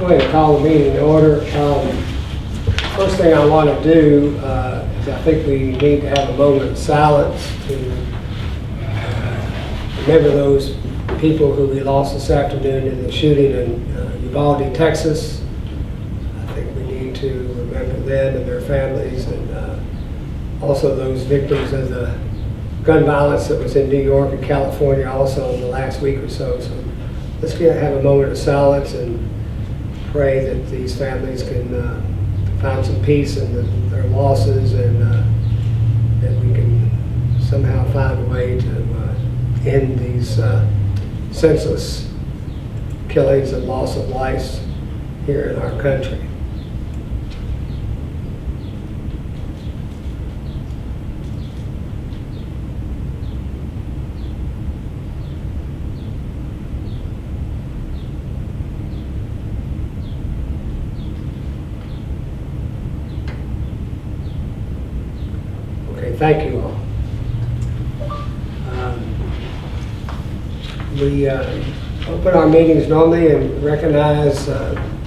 Go ahead and call the meeting to order. First thing I want to do is I think we need to have a moment of silence to remember those people who we lost this afternoon in the shooting in Uvalde, Texas. I think we need to remember them and their families, and also those victims of the gun violence that was in New York and California also in the last week or so. So let's have a moment of silence and pray that these families can find some peace in their losses, and that we can somehow find a way to end these senseless killings and loss of lives here in our country. Okay, thank you all. We open our meetings normally and recognize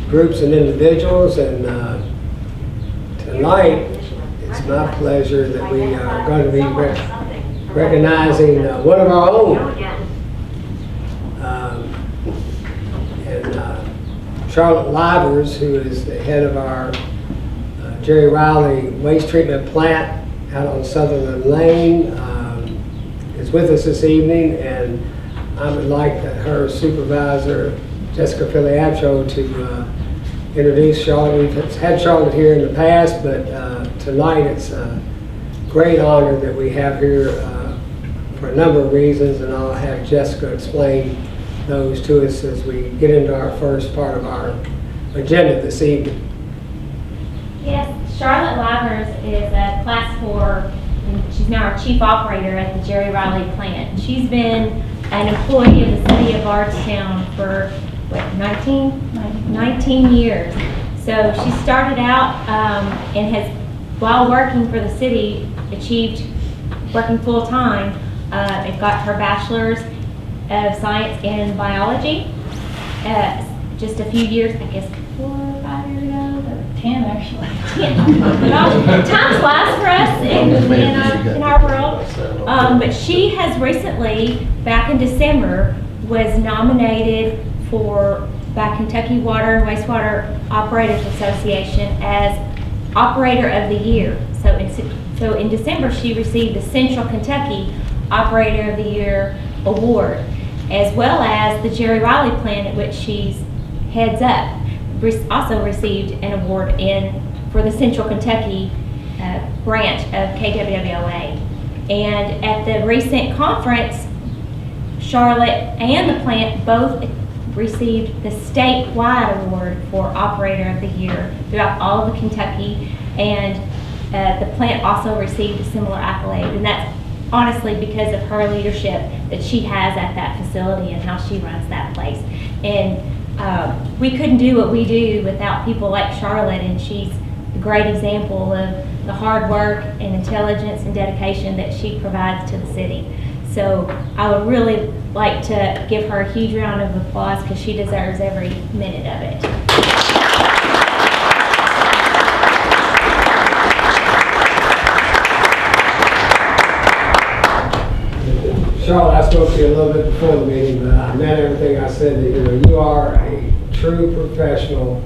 groups and individuals, and tonight it's my pleasure that we are going to be recognizing one of our own. And Charlotte Livers, who is the head of our Jerry Riley waste treatment plant out on Sutherland Lane, is with us this evening, and I would like her supervisor, Jessica Filiapcho, to introduce Charlotte. We've had Charlotte here in the past, but tonight it's a great honor that we have here for a number of reasons, and I'll have Jessica explain those to us as we get into our first part of our agenda this evening. Yes, Charlotte Livers is a Class 4, and she's now our Chief Operator at the Jerry Riley plant. She's been an employee of the city of Bardstown for, 19 years. So she started out and has, while working for the city, achieved working full-time and got her bachelor's of science in biology just a few years, I guess 4 or 5 years ago, or 10 actually. 10. Time flies for us in our world. But she has recently, back in December, was nominated by Kentucky Water and Wastewater Operators Association as Operator of the Year. So in December, she received the Central Kentucky Operator of the Year award, as well as the Jerry Riley plant at which she's heads up also received an award for the Central Kentucky branch of KWWLA. And at the recent conference, Charlotte and the plant both received the statewide award for Operator of the Year throughout all of Kentucky, and the plant also received a similar accolade, and that's honestly because of her leadership that she has at that facility and how she runs that place. And we couldn't do what we do without people like Charlotte, and she's a great example of the hard work and intelligence and dedication that she provides to the city. So I would really like to give her a huge round of applause because she deserves every minute of it. Charlotte, I spoke to you a little bit before the meeting, but I meant everything I said. That you are a true professional,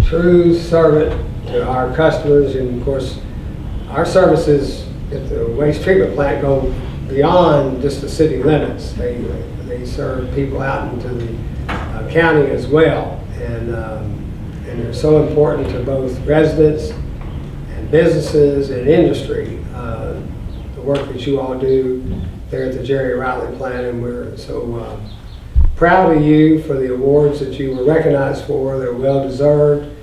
true servant to our customers, and of course, our services at the waste treatment plant go beyond just the city limits. They serve people out into the county as well, and they're so important to both residents and businesses and industry. The work that you all do there at the Jerry Riley plant, and we're so proud of you for the awards that you were recognized for. They're well deserved.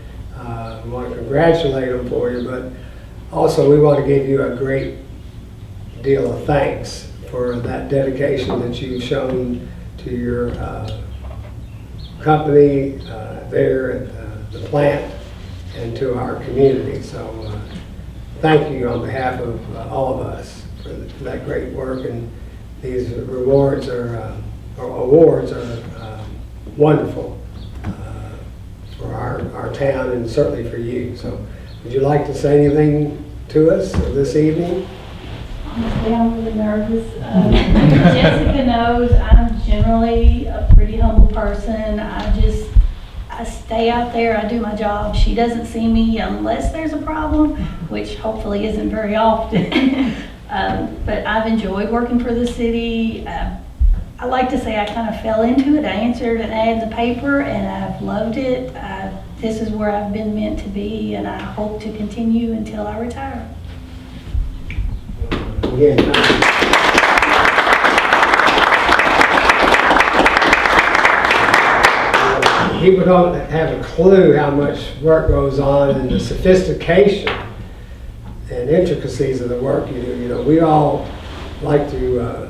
We want to congratulate them for you, but also we want to give you a great deal of thanks for that dedication that you've shown to your company there at the plant and to our community. So thank you on behalf of all of us for that great work, and these awards are wonderful for our town and certainly for you. So would you like to say anything to us this evening? Honestly, I'm really nervous. Jessica knows I'm generally a pretty humble person. I stay out there, I do my job. She doesn't see me unless there's a problem, which hopefully isn't very often. But I've enjoyed working for the city. I like to say I kind of fell into it. I answered an ad in the paper and I've loved it. This is where I've been meant to be, and I hope to continue until I retire. Again, people don't have a clue how much work goes on and the sophistication and intricacies of the work you do. You know, we all like to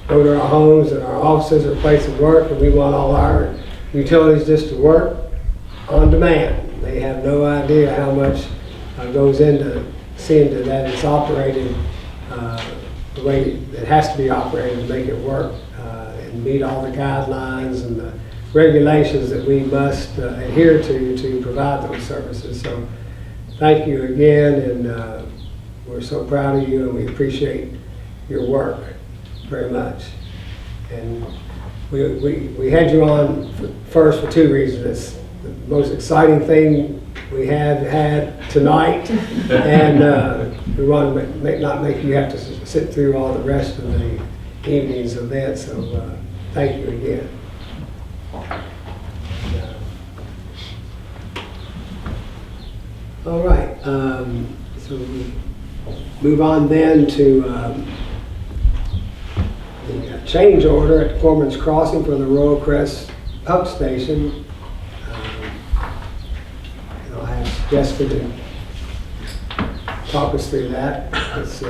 go to our homes and our offices or place of work, and we want all our utilities just to work on demand. They have no idea how much goes into seeing to that it's operated the way it has to be operated to make it work and meet all the guidelines and the regulations that we must adhere to provide those services. So thank you again, and we're so proud of you and we appreciate your work very much. And we had you on first for two reasons. It's the most exciting thing we had tonight, and we want to not make you have to sit through all the rest of the evening's event. So thank you again. All right, so we move on then to the change order at Foreman's Crossing for the Royal Crest pump station. I'll ask Jessica to talk us through that. It's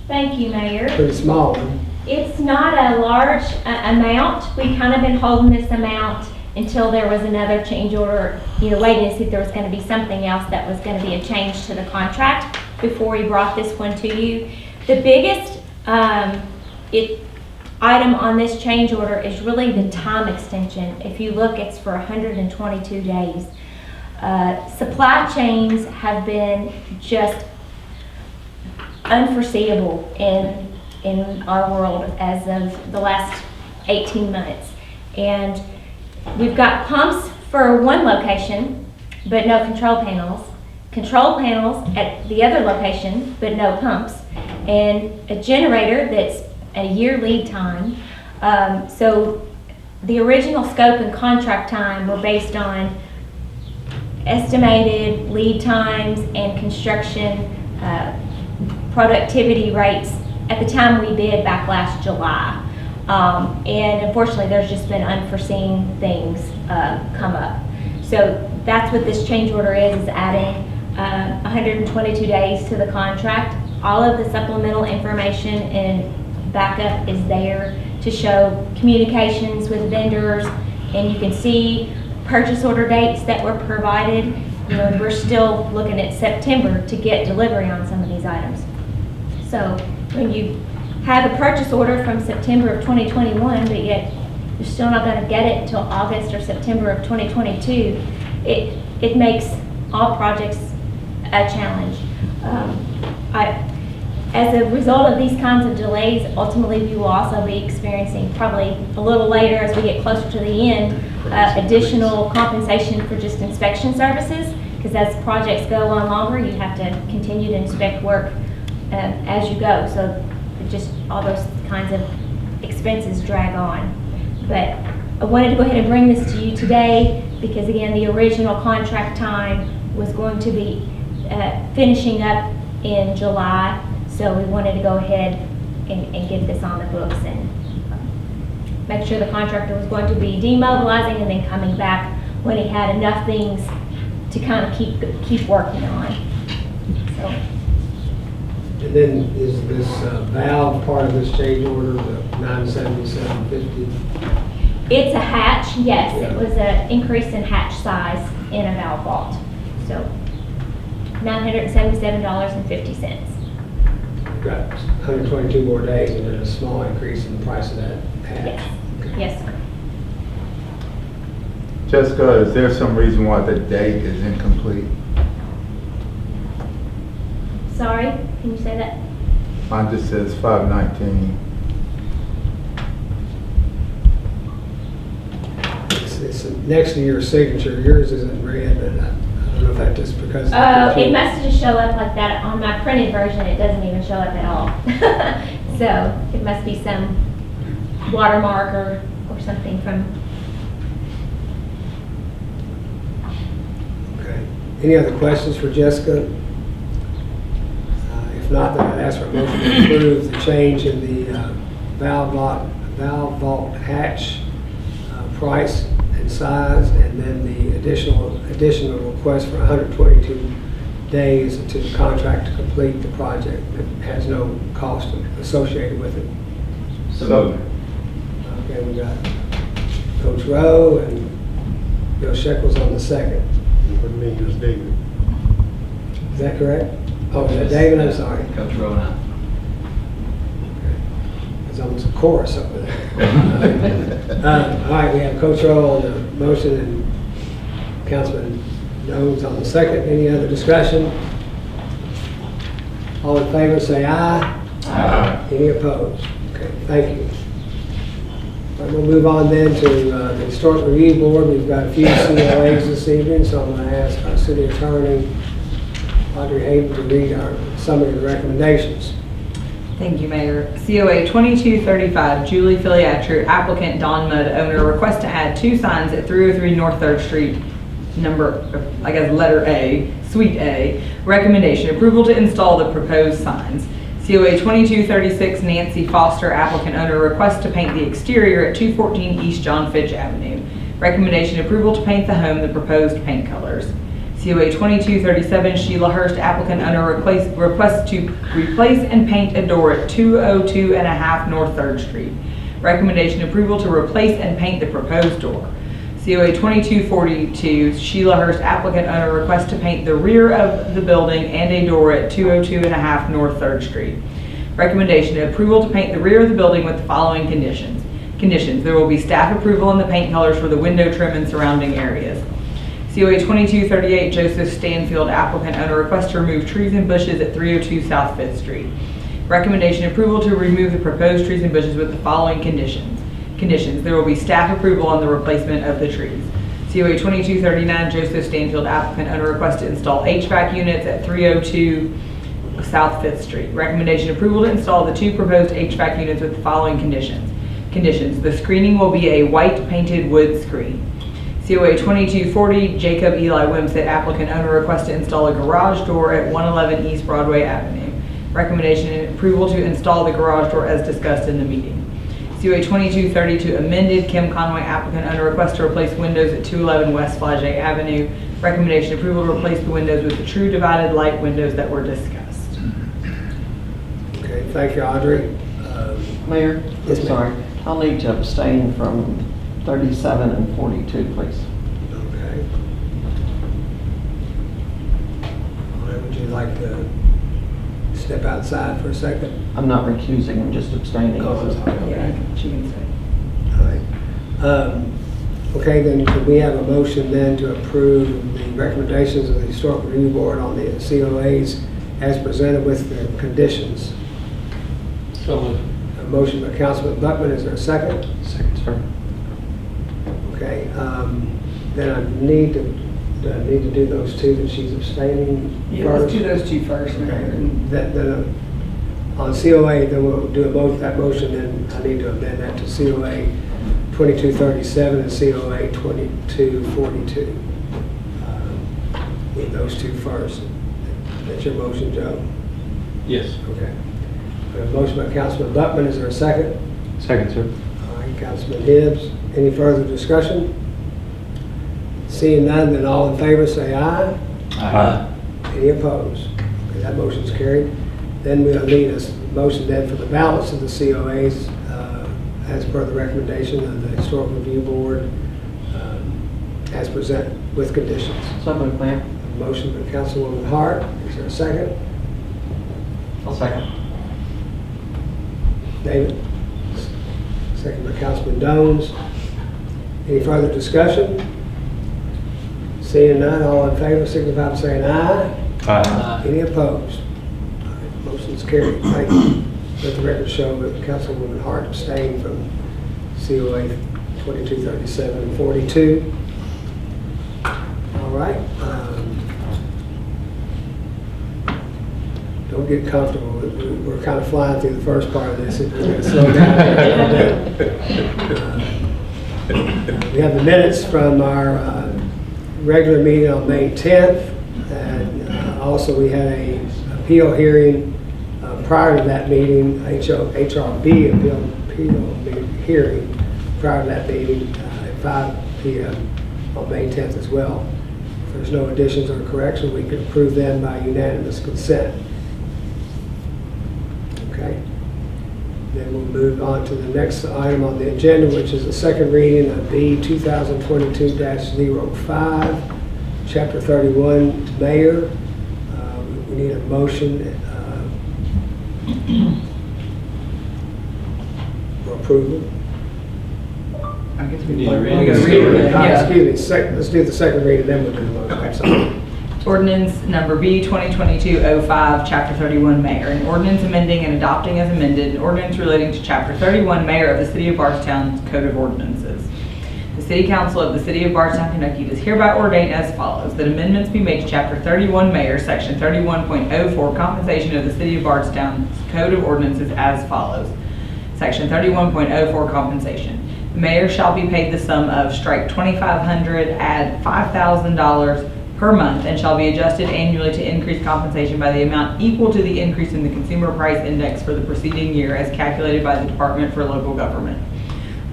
Thank you, Mayor. a pretty small one. It's not a large amount. We kind of been holding this amount until there was another change order, waiting to see if there was going to be something else that was going to be a change to the contract before we brought this one to you. The biggest item on this change order is really the time extension. If you look, it's for 122 days. Supply chains have been just unforeseeable in our world as of the last 18 months. And we've got pumps for one location, but no control panels. Control panels at the other location, but no pumps. And a generator that's a year lead time. So the original scope and contract time were based on estimated lead times and construction productivity rates at the time we bid back last July. And unfortunately, there's just been unforeseen things come up. So that's what this change order is adding 122 days to the contract. All of the supplemental information and backup is there to show communications with vendors, and you can see purchase order dates that were provided. We're still looking at September to get delivery on some of these items. So when you have a purchase order from September of 2021, but yet you're still not going to get it until August or September of 2022, it makes all projects a challenge. As a result of these kinds of delays, ultimately we will also be experiencing, probably a little later as we get closer to the end, additional compensation for just inspection services, because as projects go on longer, you have to continue to inspect work as you go. So just all those kinds of expenses drag on. But I wanted to go ahead and bring this to you today because, again, the original contract time was going to be finishing up in July. So we wanted to go ahead and get this on the books and make sure the contractor was going to be demobilizing and then coming back when he had enough things to kind of keep working on. So. And then is this valve part of this change order, the 977.50? It's a hatch, yes. Yeah. It was an increase in hatch size in a valve vault. So $977.50. Got 122 more days and then a small increase in the price of that hatch. Yes, Okay. yes, sir. Jessica, is there some reason why the date is incomplete? Sorry, can you say that? Mine just says 5/19. It's next to your signature. Yours isn't red, but I don't know if that's just because. of the Oh, it computer. must just show up like that. On my printed version, it doesn't even show up at all. So it must be some watermark or something from, Okay. Any other questions for Jessica? If not, then I'd ask for a motion to approve the change in the valve vault hatch price and size, and then the additional request for 122 days to the contract to complete the project. It has no cost associated with it. So, Okay, we got Coach Rowe and Bill Shekels on the second. With me, it was David. Is that correct? Oh, is that David? I'm sorry. Coach Rowan. There's almost a chorus over there. All right, we have Coach Rowe on the motion and Councilman Jones on the second. Any other discussion? All in favor, say aye. Aye. Any opposed? Okay, thank you. All right, we'll move on then to the Historic Review Board. We've got a few COAs this evening, so I'm going to ask our city attorney, Audrey Hayden, to read our summary of the recommendations. Thank you, Mayor. COA 2235, Julie Filiatru, applicant Don Mudd, owner, request to add 2 signs at 303 North 3rd Street, letter A, Suite A. Recommendation, approval to install the proposed signs. COA 2236, Nancy Foster, applicant owner, request to paint the exterior at 214 East John Fitch Avenue. Recommendation, approval to paint the home the proposed paint colors. COA 2237, Sheila Hurst, applicant owner, request to replace and paint a door at 202 and a half North 3rd Street. Recommendation, approval to replace and paint the proposed door. COA 2242, Sheila Hurst, applicant owner, request to paint the rear of the building and a door at 202 and a half North 3rd Street. Recommendation, approval to paint the rear of the building with the following conditions. Conditions, there will be staff approval on the paint colors for the window trim and surrounding areas. COA 2238, Joseph Stanfield, applicant owner, request to remove trees and bushes at 302 South 5th Street. Recommendation, approval to remove the proposed trees and bushes with the following conditions. Conditions, there will be staff approval on the replacement of the trees. COA 2239, Joseph Stanfield, applicant owner, request to install HVAC units at 302 South 5th Street. Recommendation, approval to install the 2 proposed HVAC units with the following conditions. Conditions, the screening will be a white painted wood screen. COA 2240, Jacob Eli Wimsett, applicant owner, request to install a garage door at 111 East Broadway Avenue. Recommendation, approval to install the garage door as discussed in the meeting. COA 2232, amended, Kim Conway, applicant owner, request to replace windows at 211 West Flagey Avenue. Recommendation, approval to replace the windows with the true divided light windows that were discussed. Okay, thank you, Audrey. Mayor, Yes, ma'am. sorry, I'll need to abstain from 37 and 42, please. Okay. All right, would you like to step outside for a second? I'm not recusing, I'm just abstaining. Oh, I'm sorry. Yeah, she can say. All right. Okay, then could we have a motion then to approve the recommendations of the Historic Review Board on the COAs as presented with the conditions? So moved. A motion by Councilman Buckman, is there a second? Second, sir. Okay, then I need to do those 2 that she's abstaining Yeah, first. let's do those 2 first, Mayor. Okay, then on COA, then we'll do that motion, then I need to amend that to COA 2237 and COA 2242. With those 2 first. That's your motion, Joe? Yes. Okay. We have a motion by Councilman Buckman, is there a second? Second, sir. All right, Councilman Hibbs, any further discussion? Seeing none, then all in favor say aye. Aye. Any opposed? Okay, that motion's carried. Then we'll need a motion then for the balance of the COAs as per the recommendation of the Historical Review Board as presented with conditions. So moved, Mayor. A motion by Councilwoman Hart, is there a second? I'll second. David? Second by Councilman Jones. Any further discussion? Seeing none, all in favor, signify by saying aye. Aye. Any opposed? All right, motion's carried. Thank you. Let the record show that Councilwoman Hart abstained from COA 2237 and 42. All right. Don't get comfortable. We're kind of flying through the first part of this. We're going to slow down a little bit. We have the minutes from our regular meeting on May 10th. And also we had a appeal hearing prior to that meeting, HRB appeal hearing prior to that meeting at 5 p.m. on May 10th as well. If there's no additions or corrections, we can approve them by unanimous consent. Okay. Then we'll move on to the next item on the agenda, which is the second reading of B 2022-05, Chapter 31, Mayor. We need a motion for approval. I guess We need to we read gotta it. read it. Yeah. Excuse me, let's do the second reading, then we'll do the motion. I'm sorry. Ordinance number B 2022-05, Chapter 31, Mayor. An ordinance amending and adopting as amended an ordinance relating to Chapter 31, Mayor of the City of Bardstown Code of Ordinances. The City Council of the City of Bardstown, Kentucky does hereby ordain as follows, that amendments be made to Chapter 31, Mayor, Section 31.04, Compensation of the City of Bardstown Code of Ordinances as follows. Section 31.04, Compensation. The mayor shall be paid the sum of strike $2,500, add $5,000 per month, and shall be adjusted annually to increase compensation by the amount equal to the increase in the consumer price index for the preceding year as calculated by the Department for Local Government.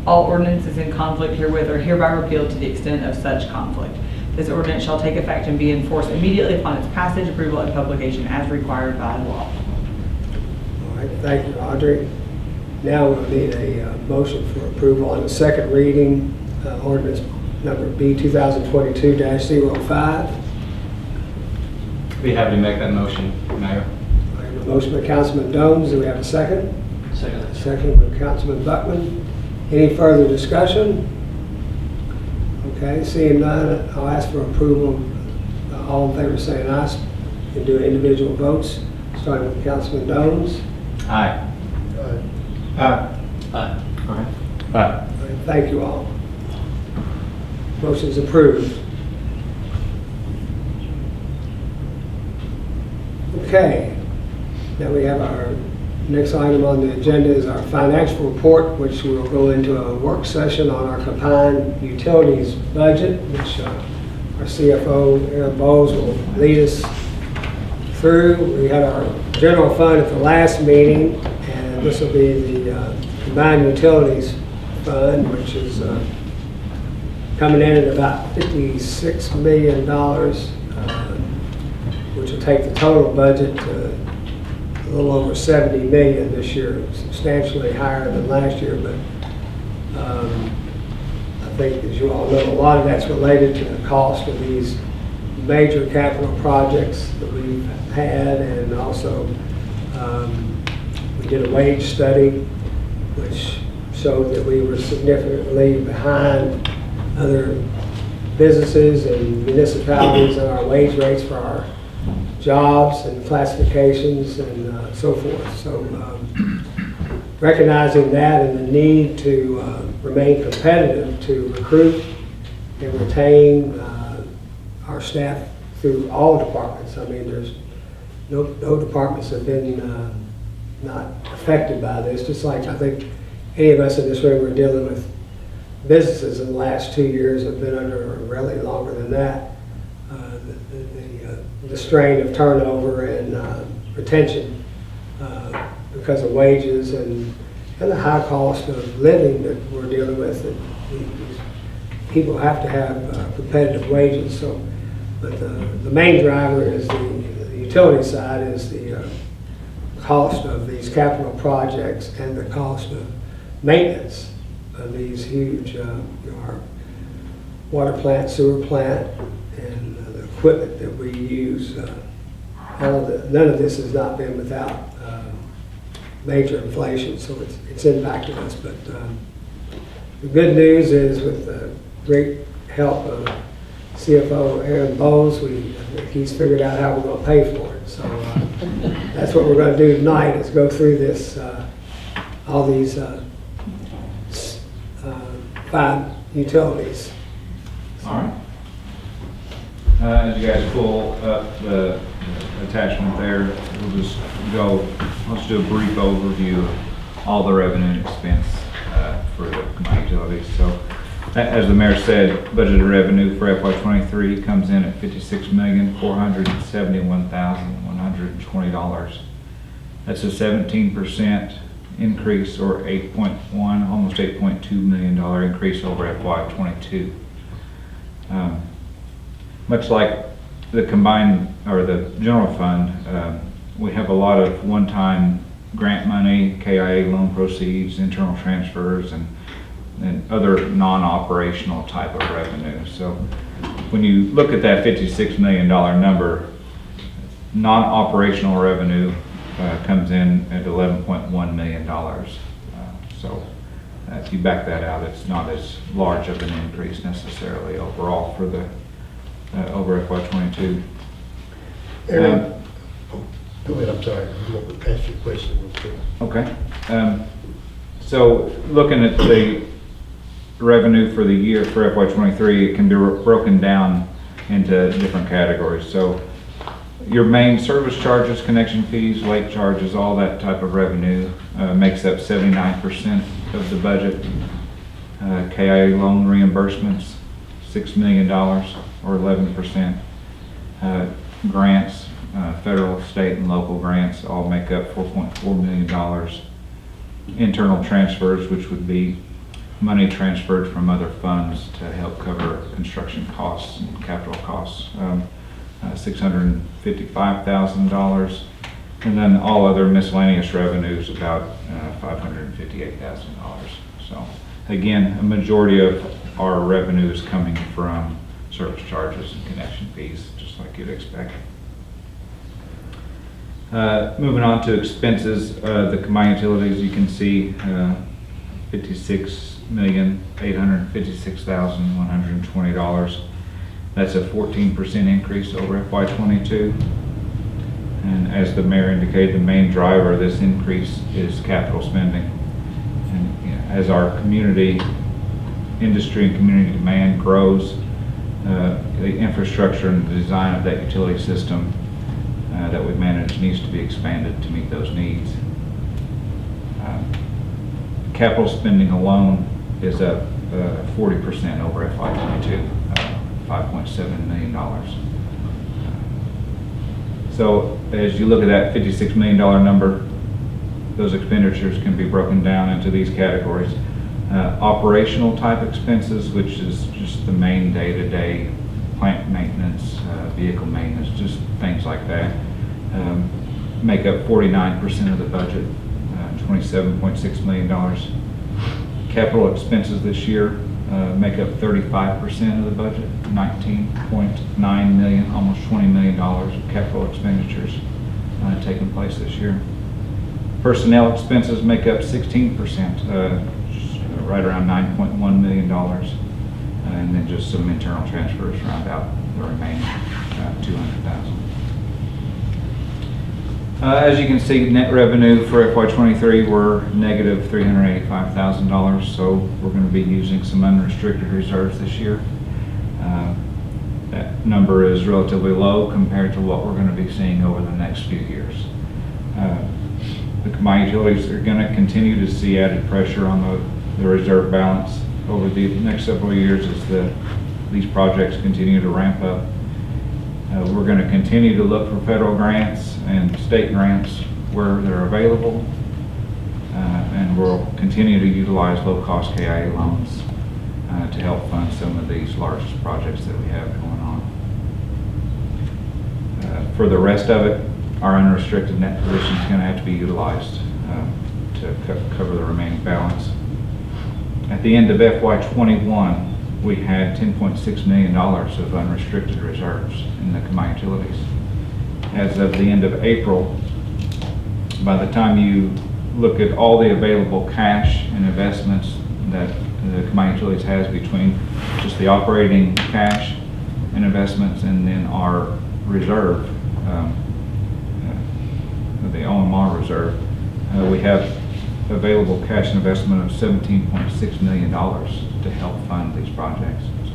All ordinances in conflict herewith are hereby repealed to the extent of such conflict. This ordinance shall take effect and be enforced immediately upon its passage, approval, and publication as required by law. All right, thank you, Audrey. Now we'll need a motion for approval on the second reading, ordinance number B 2022-05. Be happy to make that motion, Mayor. I have a motion by Councilman Dones. Do we have a second? Second. Second by Councilman Buckman. Any further discussion? Okay, seeing none, I'll ask for approval. All in favor saying aye, and do individual votes, starting with Councilman Dones. Aye. Aye. Aye. Aye. Aye. Thank you all. Motion's approved. Okay, now we have our next item on the agenda is our financial report, which will go into a work session on our combined utilities budget, which our CFO, Aaron Bowles, will lead us through. We had our general fund at the last meeting, and this will be the combined utilities fund, which is coming in at about $56 million, which will take the total budget to a little over $70 million this year, substantially higher than last year, but I think, as you all know, a lot of that's related to the cost of these major capital projects that we've had, and also we did a wage study which showed that we were significantly behind other businesses and municipalities on our wage rates for our jobs and classifications and so forth. So recognizing that and the need to remain competitive to recruit and retain our staff through all departments. I mean, there's no departments have been not affected by this, just like I think any of us in this room are dealing with businesses in the last 2 years have been under, or really longer than that, the strain of turnover and retention because of wages and the high cost of living that we're dealing with. That these people have to have competitive wages. So, but the main driver is the utility side is the cost of these capital projects and the cost of maintenance of these huge, our water plant, sewer plant, and the equipment that we use. None of this has not been without major inflation, so it's impacted us. But the good news is, with the great help of CFO Aaron Bowles, he's figured out how we're gonna pay for it. So that's what we're gonna do tonight, is go through this, all these 5 utilities. All right. As you guys pull up the attachment there, let's do a brief overview of all the revenue and expense for the combined utilities. So, as the mayor said, budgeted revenue for FY23 comes in at $56,471,120. That's a 17% increase, or almost $8.2 million increase over FY22. Much like the combined, or the general fund, we have a lot of one-time grant money, KIA loan proceeds, internal transfers, and other non-operational type of revenue. So when you look at that $56 million number, non-operational revenue comes in at $11.1 million. So if you back that out, it's not as large of an increase necessarily overall for the over FY22. Aaron, go ahead, I'm sorry. I'm going to ask you a question real quick. Okay. So looking at the revenue for the year for FY23, it can be broken down into different categories. So your main service charges, connection fees, late charges, all that type of revenue makes up 79% of the budget. KIA loan reimbursements, $6 million, or 11%. Grants, federal, state, and local grants all make up $4.4 million. Internal transfers, which would be money transferred from other funds to help cover construction costs and capital costs, $655,000. And then all other miscellaneous revenues, about $558,000. So again, a majority of our revenue is coming from service charges and connection fees, just like you'd expect. Moving on to expenses, the combined utilities, you can see $56,856,120. That's a 14% increase over FY22. And as the mayor indicated, the main driver of this increase is capital spending. And as our community, industry and community demand grows, the infrastructure and the design of that utility system that we manage needs to be expanded to meet those needs. Capital spending alone is up 40% over FY22, $5.7 million. So as you look at that $56 million number, those expenditures can be broken down into these categories. Operational type expenses, which is just the main day-to-day plant maintenance, vehicle maintenance, just things like that, make up 49% of the budget, $27.6 million. Capital expenses this year make up 35% of the budget, $19.9 million, almost $20 million of capital expenditures taking place this year. Personnel expenses make up 16%, right around $9.1 million, and then just some internal transfers round out the remaining $200,000. As you can see, net revenue for FY23 were negative $385,000, so we're going to be using some unrestricted reserves this year. That number is relatively low compared to what we're going to be seeing over the next few years. The combined utilities are going to continue to see added pressure on the reserve balance over the next several years as these projects continue to ramp up. We're going to continue to look for federal grants and state grants where they're available, and we'll continue to utilize low-cost KIA loans to help fund some of these largest projects that we have going on. For the rest of it, our unrestricted net position is going to have to be utilized to cover the remaining balance. At the end of FY21, we had $10.6 million of unrestricted reserves in the combined utilities. As of the end of April, by the time you look at all the available cash and investments that the combined utilities has between just the operating cash and investments, and then our reserve, the OMR reserve, we have available cash and investment of $17.6 million to help fund these projects. So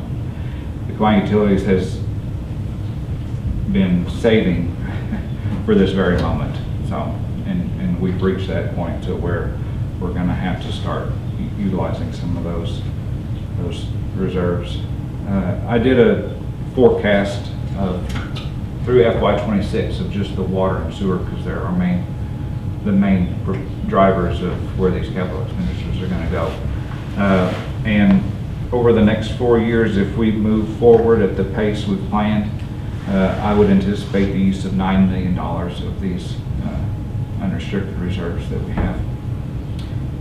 the County Utilities has been saving for this very moment. So, and we've reached that point to where we're going to have to start utilizing some of those reserves. I did a forecast of through FY26 of just the water and sewer, because they're the main drivers of where these capital expenditures are going to go. And over the next 4 years, if we move forward at the pace we've planned, I would anticipate the use of $9 million of these unrestricted reserves that we have.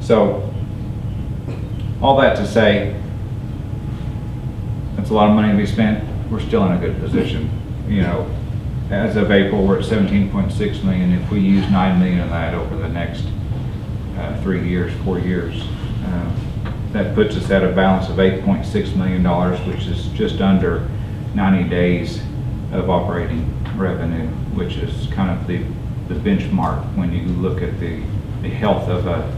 So, all that to say, that's a lot of money to be spent. We're still in a good position. You know, as of April, we're at 17.6 million. If we use 9 million of that over the next 4 years, that puts us at a balance of $8.6 million, which is just under 90 days of operating revenue, which is kind of the benchmark when you look at the health of a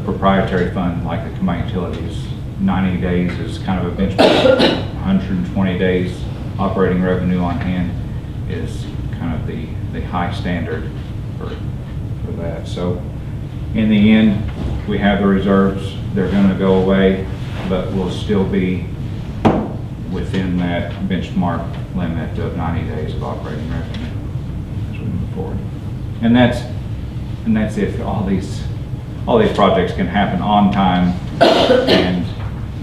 proprietary fund like the Combined Utilities. 90 days is kind of a benchmark. 120 days operating revenue on hand is kind of the high standard for that. So in the end, we have the reserves. They're going to go away, but we'll still be within that benchmark limit of 90 days of operating revenue as we move forward. And that's if all these projects can happen on time and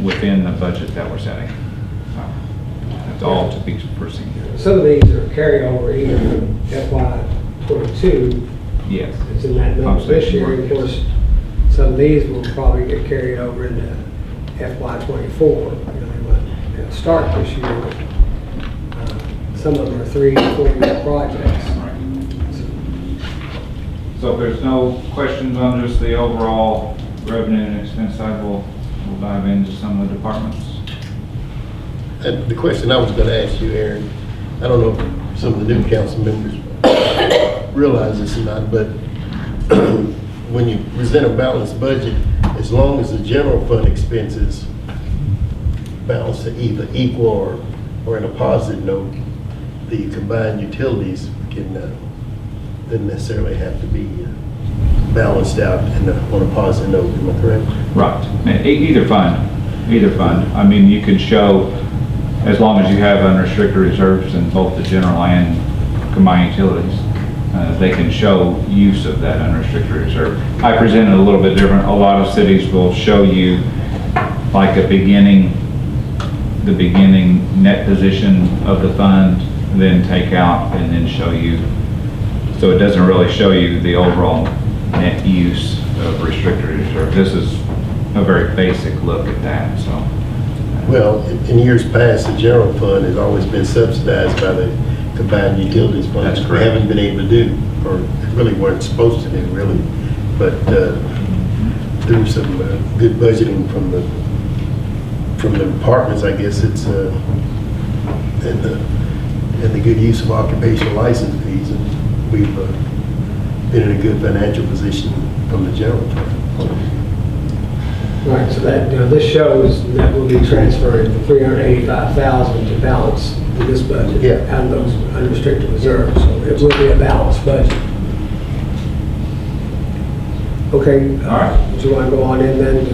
within the budget that we're setting. So that's all to be foreseen. Some of these are carryover either from FY22. Yes. It's in that number this year. Of course, some of these will probably get carried over into FY24. You know, they might start this year. But, some of them are 3 to 4 year projects. So if there's no questions on just the overall revenue and expense side, we'll dive into some of the departments. And the question I was going to ask you, Aaron, I don't know if some of the new council members realize this or not, but when you present a balanced budget, as long as the general fund expenses balance to either equal or in a positive note, the combined utilities doesn't necessarily have to be balanced out on a positive note. Am I correct? Right. Either fund. I mean, you could show, as long as you have unrestricted reserves in both the general and combined utilities, they can show use of that unrestricted reserve. I present it a little bit different. A lot of cities will show you like the beginning net position of the fund, then take out and then show you. So it doesn't really show you the overall net use of restricted reserve. This is a very basic look at that. So, well, in years past, the general fund has always been subsidized by the combined utilities fund. That's We correct. haven't been able to do, or really weren't supposed to do, really. But through some good budgeting from the departments, I guess it's and the good use of occupational license fees, and we've been in a good financial position from the general fund. Right, so that, this shows that we'll be transferring the $385,000 to balance this budget. Yeah. Out of those unrestricted reserves, so it will be a balanced budget. Okay. All right. Do you want to go on in then to?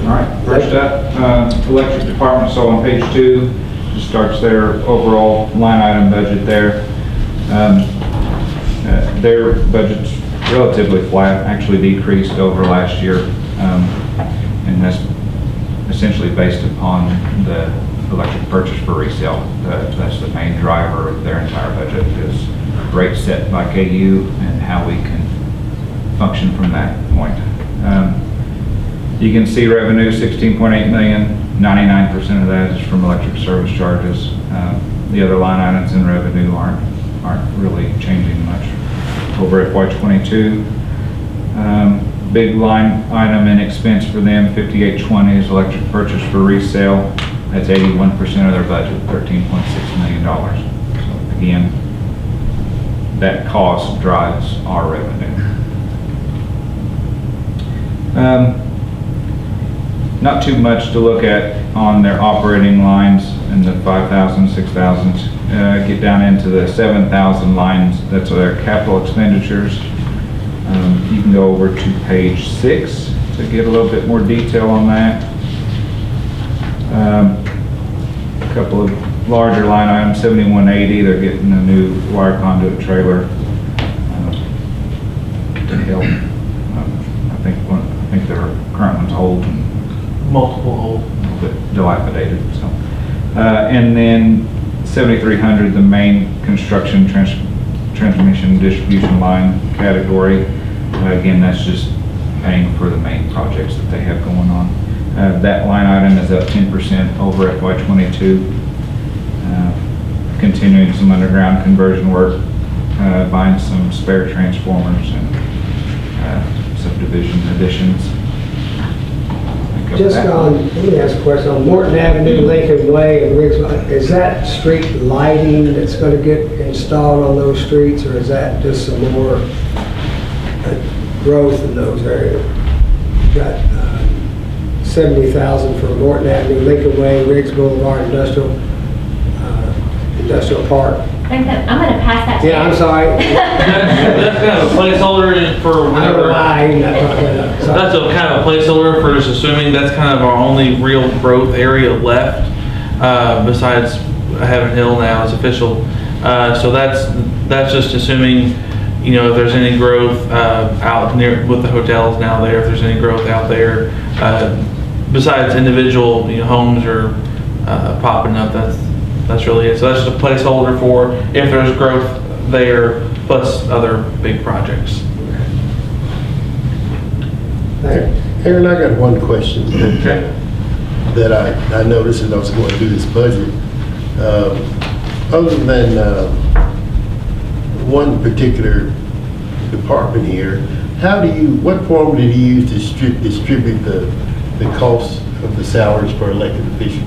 all right. First up, electric department. So on page 2, just starts their overall line item budget there. Their budget's relatively flat, actually decreased over last year, and that's essentially based upon the electric purchase for resale. That's the main driver of their entire budget, is rates set by KU and how we can function from that point. You can see revenue, $16.8 million, 99% of that is from electric service charges. The other line items in revenue aren't really changing much over FY22. Big line item in expense for them, 5820, is electric purchase for resale. That's 81% of their budget, $13.6 million. So again, that cost drives our revenue. Not too much to look at on their operating lines in the 5,000, 6,000. Get down into the 7,000 lines, that's their capital expenditures. You can go over to page 6 to get a little bit more detail on that. A couple of larger line items, 7180, they're getting a new wire conduit trailer to help. I think their current one's old and Multiple old. a little bit dilapidated. So, and then 7300, the main construction transmission distribution line category. Again, that's just paying for the main projects that they have going on. That line item is up 10% over FY22. Continuing some underground conversion work, buying some spare transformers and subdivision additions. Just on, let me ask a question, on Morton Avenue, Lincoln Way, and Riggsville, is that street lighting that's going to get installed on those streets, or is that just some more growth in those areas? You've got 70,000 for Morton Avenue, Lincoln Way, Riggs Boulevard, Industrial Park. I'm gonna pass that to you. Yeah, I'm sorry. That's kind of a placeholder for I don't know whenever. why I'm not talking about it. Sorry. That's a kind of a placeholder for just assuming that's kind of our only real growth area left, besides Heaven Hill now is official. So that's just assuming, you know, if there's any growth out near with the hotels now there, if there's any growth out there, besides individual, you know, homes are popping up. That's really it. So that's just a placeholder for if there's growth there, plus other big projects. Aaron, I got one question that I noticed as I was going through this budget. Other than one particular department here, what formula do you use to distribute the costs of the salaries for elected officials?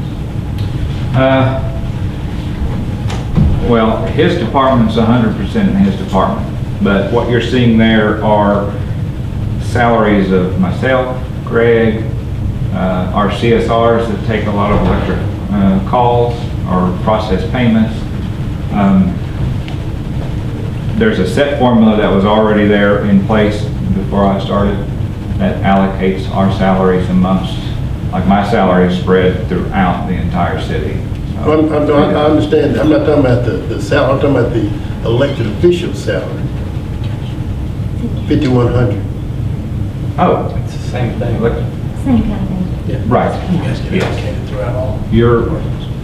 Well, his department's 100% in his department, but what you're seeing there are salaries of myself, Greg, our CSRs that take a lot of electric calls or process payments. There's a set formula that was already there in place before I started that allocates our salaries amongst, like my salary is spread throughout the entire city. I understand. I'm not talking about the salary. I'm talking about the elected official salary. 5,100. Oh, It's the same thing. Same kind of thing. right. You guys get Yes. allocated throughout all.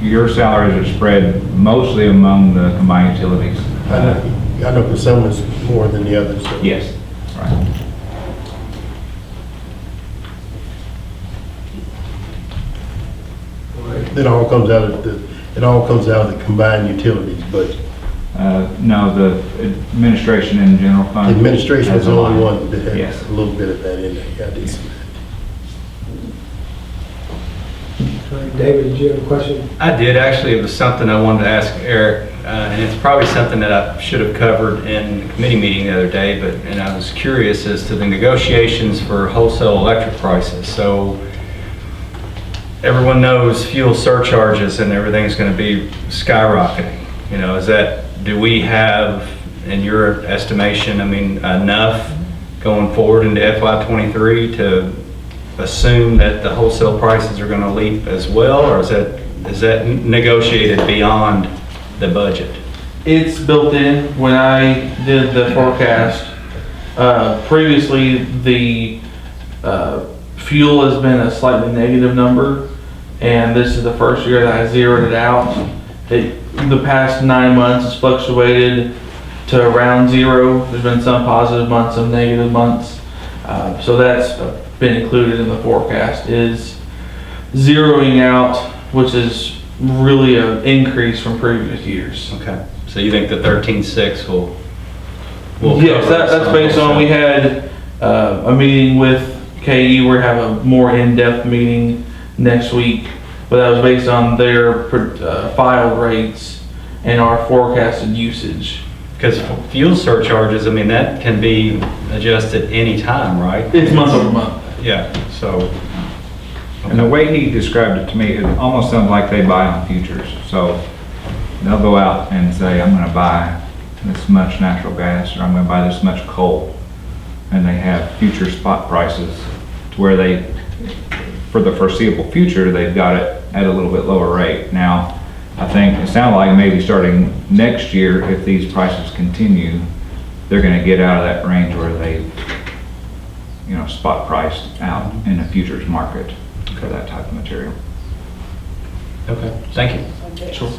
Your salaries are spread mostly among the combined utilities. I know for some it's more than the others. So. Yes, right. It all comes out of the combined utilities budget. No, the administration and general fund. Administration has is the a only line. one that Yes. has a little bit of that in there. I did see that. David, did you have a question? I did, actually. It was something I wanted to ask Eric, and it's probably something that I should have covered in the committee meeting the other day, and I was curious as to the negotiations for wholesale electric prices. So everyone knows fuel surcharges and everything's going to be skyrocketing. You know, do we have, in your estimation, I mean, enough going forward into FY23 to assume that the wholesale prices are going to leap as well, or is that negotiated beyond the budget? It's built in. When I did the forecast, previously the fuel has been a slightly negative number, and this is the first year that I zeroed it out. The past 9 months has fluctuated to around zero. There's been some positive months, some negative months. So that's been included in the forecast, is zeroing out, which is really an increase from previous years. Okay. So you think the 13.6 will Yes, cover that's some based on, wholesale? we had a meeting with KE, we're having a more in-depth meeting next week but that was based on their filed rates and our forecasted usage. Because fuel surcharges, I mean, that can be adjusted any time, right? It's month over month. Yeah, so. And the way he described it to me, it almost sounds like they buy on futures. So they'll go out and say, I'm gonna buy this much natural gas, or I'm gonna buy this much coal. And they have future spot prices to where they, for the foreseeable future, they've got it at a little bit lower rate. Now, I think it sounded like maybe starting next year, if these prices continue, they're gonna get out of that range where they, spot priced out in a futures market for that type of material. Okay, thank you. Sure.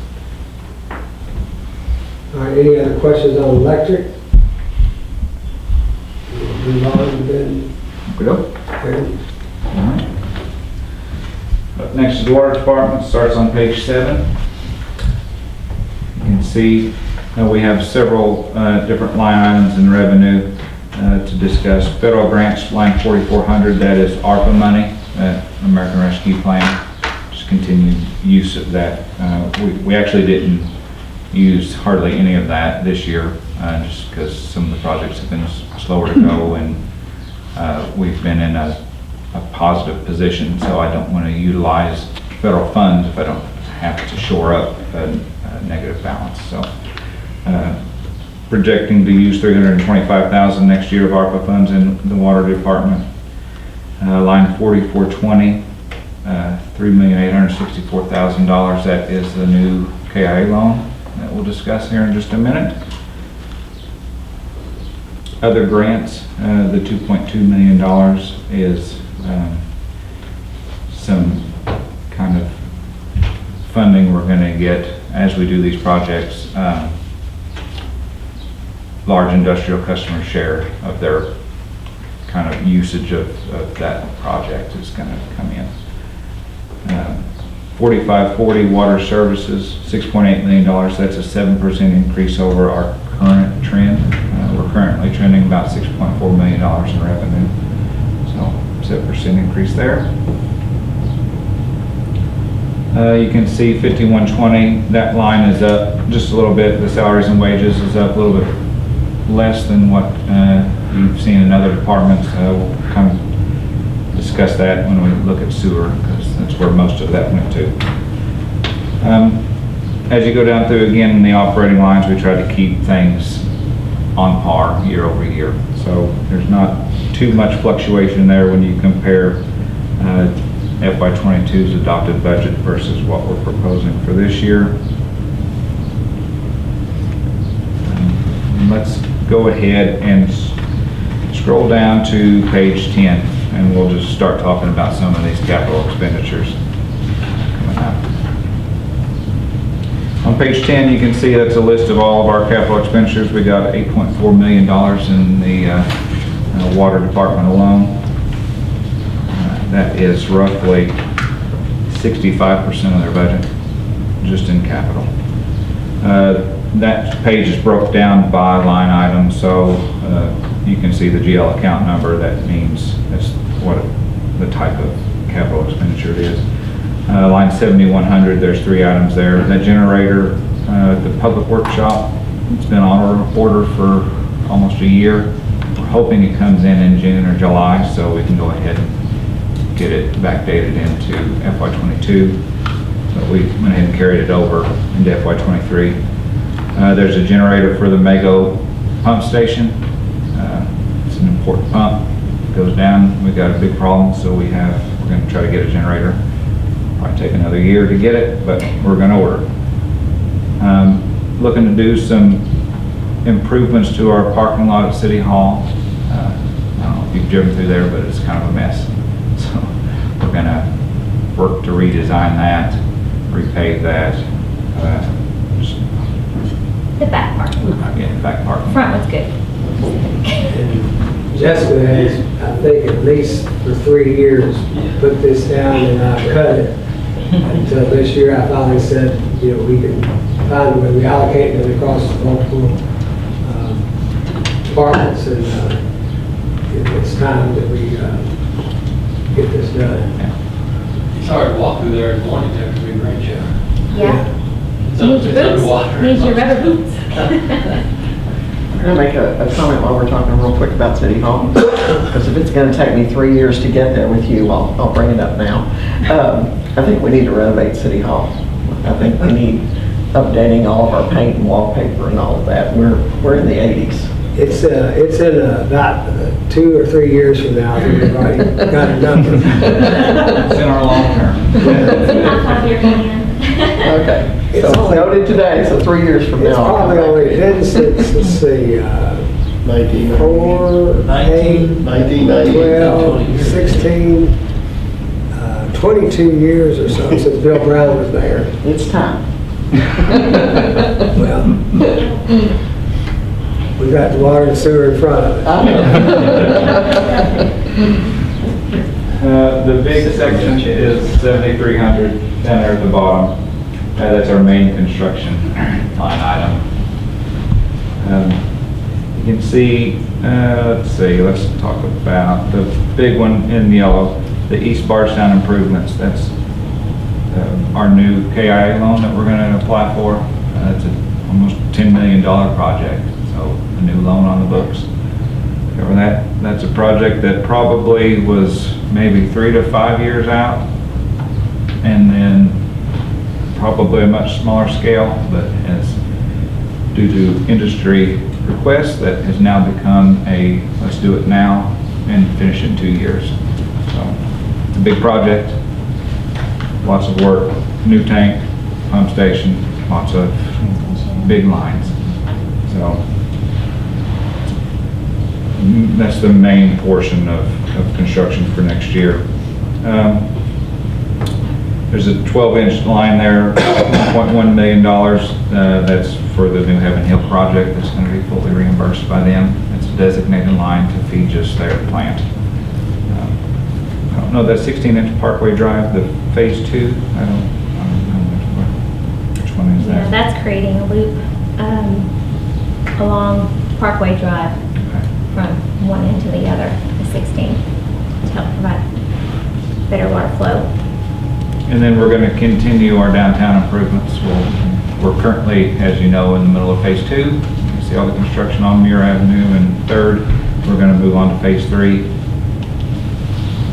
All right, any other questions on electric? Move on, then, Good. All Aaron. right. Up next is the water department, starts on page 7. You can see we have several different line items in revenue to discuss. Federal grants, line 4400, that is ARPA money, American Rescue Plan, just continued use of that. We actually didn't use hardly any of that this year, just because some of the projects have been slower to go, and we've been in a positive position, so I don't want to utilize federal funds if I don't have to shore up a negative balance. So projecting to use $325,000 next year of ARPA funds in the water department. Line 4420, $3,864,000. That is the new KIA loan that we'll discuss here in just a minute. Other grants, the $2.2 million is some kind of funding we're going to get as we do these projects. Large industrial customers share of their kind of usage of that project is going to come in. 4540 water services, $6.8 million. That's a 7% increase over our current trend. We're currently trending about $6.4 million in revenue. So 7% increase there. You can see 5120, that line is up just a little bit. The salaries and wages is up a little bit less than what you've seen in other departments. We'll kind of discuss that when we look at sewer, because that's where most of that went to. As you go down through again in the operating lines, we try to keep things on par year over year. So there's not too much fluctuation there when you compare FY22's adopted budget versus what we're proposing for this year. Let's go ahead and scroll down to page 10, and we'll just start talking about some of these capital expenditures coming up. On page 10, you can see that's a list of all of our capital expenditures. We got $8.4 million in the water department alone. That is roughly 65% of their budget, just in capital. That page is broke down by line item, so you can see the GL account number. That means that's what the type of capital expenditure it is. Line 7100, there's 3 items there. That generator at the public workshop, it's been on order for almost a year. We're hoping it comes in June or July, so we can go ahead and get it backdated into FY22. But we went ahead and carried it over into FY23. There's a generator for the Mago pump station. It's an important pump. It goes down, we've got a big problem, so we're going to try to get a generator. Might take another year to get it, but we're going to order. Looking to do some improvements to our parking lot at City Hall. I don't know if you've driven through there, but it's kind of a mess. So we're going to work to redesign that, repave that. The back parking lot. Yeah, the back parking. Front one's good. And Jessica has, I think, at least for 3 years, put this down and I cut it. Until this year, I finally said, we can find a way. We allocated it across multiple departments, and it's time that we get this done. You Sorry to walk through there in the morning after a big rain shower. Yeah. It's Needs your underwater. boots. Needs your rubber boots. I'm gonna make a comment while we're talking real quick about City Hall. Because if it's gonna take me 3 years to get there with you, I'll bring it up now. I think we need to renovate City Hall. I think we need updating all of our paint and wallpaper and all of that. We're in the 80s. It's in about 2 or 3 years from now, I think we've already got a number. It's in our long term. It's in my 5-year plan. Okay, It's so it's only- noted today, so 3 years from now. It's I'll come probably back. only been since, let's see, 4, 8, 1990. 12, 16, 22 years or so since Bill Brown was there. It's time. Well, we've got the water and sewer in front of it. The big section is 7,300 down there at the bottom. That's our main construction line item. You can see, let's talk about the big one in yellow, the East Bardstown improvements. That's our new KIA loan that we're going to apply for. It's almost $10 million project, so a new loan on the books. Cover that. That's a project that probably was maybe 3 to 5 years out, and then probably a much smaller scale, but as due to industry requests, that has now become a let's do it now and finish in 2 years. So it's a big project, lots of work, new tank, pump station, lots of big lines. So that's the main portion of construction for next year. There's a 12-inch line there, $1.1 million. That's for the new Heaven Hill project that's going to be fully reimbursed by them. It's a designated line to feed just their plant. I don't know, that 16-inch Parkway Drive, the phase 2, I don't know which one is Yeah, that? that's creating a loop along Parkway Drive from one end to the other, the 16, to help provide better water flow. And then we're going to continue our downtown improvements. We're currently, as you know, in the middle of phase 2. You can see all the construction on Muir Avenue and 3rd. We're going to move on to phase 3.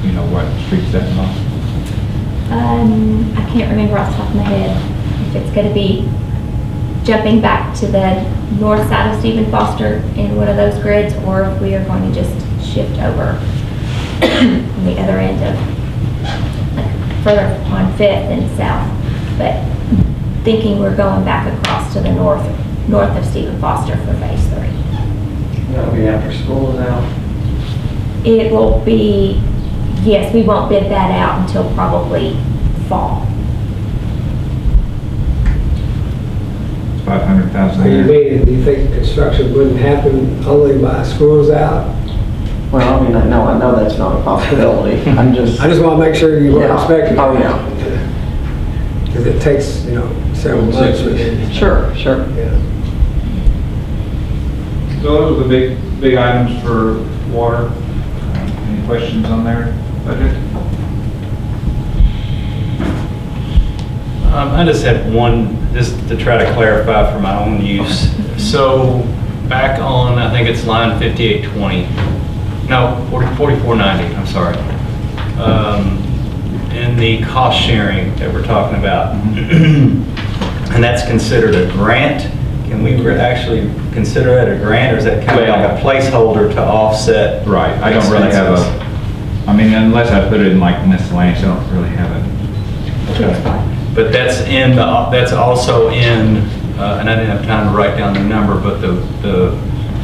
You know what streets that involves? I can't remember off the top of my head if it's going to be jumping back to the north side of Stephen Foster in one of those grids, or if we are going to just shift over on the other end of, like, further on 5th and south. But thinking we're going back across to the north of Stephen Foster for phase 3. That'll be after school is out. It will be, yes, we won't bid that out until probably fall. $500,000 a Do year. you think construction wouldn't happen only by schools out? Well, I mean, I know that's not a possibility. I just want to make sure you weren't Yeah. expecting. Oh, yeah. Because it takes, several months. Sure. Yeah. So those are the big items for water. Any questions on their budget? I just had one, just to try to clarify for my own use. So back on, I think it's line 5820, no, 4490, I'm sorry. In the cost sharing that we're talking about, and that's considered a grant. Can we actually consider that a grant, or is that kind of like a placeholder to offset? Right, I don't really have unless I put it in like miscellaneous, I don't really have it. Okay. But that's also in, and I didn't have time to write down the number, but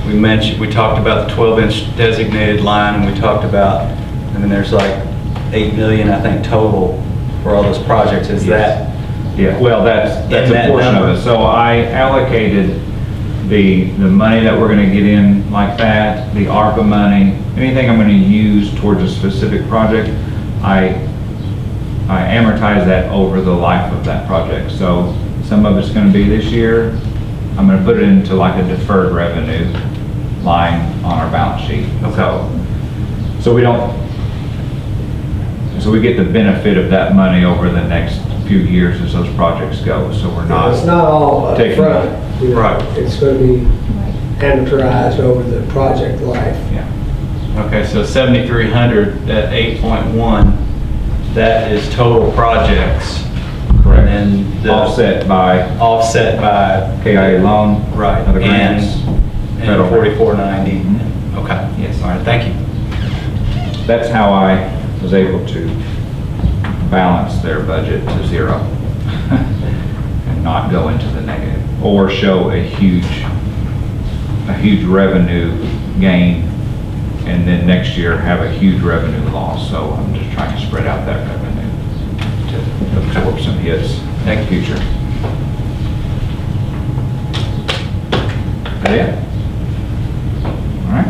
we talked about the 12-inch designated line, and we talked about, and then there's like 8 million, I think, total for all those projects. Is that? Yeah, well, that's In a that portion number. of it. So I allocated the money that we're going to get in like that, the ARPA money, anything I'm going to use towards a specific project, I amortize that over the life of that project. So some of it's going to be this year. I'm going to put it into like a deferred revenue line on our balance sheet. So we don't, So we get the benefit of that money over the next few years as those projects go, so we're not. It's not all up taking- front. You know, Right. It's going to be amortized over the project life. Yeah, Okay, so 7,300 at 8.1, that is total projects. correct. And then the Offset by offset by, KIA loan. right, Other grants. and federal grants. 4490. Okay, Yes. all right, thank you. That's how I was able to balance their budget to zero and not go into the negative or show a huge revenue gain and then next year have a huge revenue loss. So I'm just trying to spread out that revenue to absorb some hits in the future. Is that it? All right.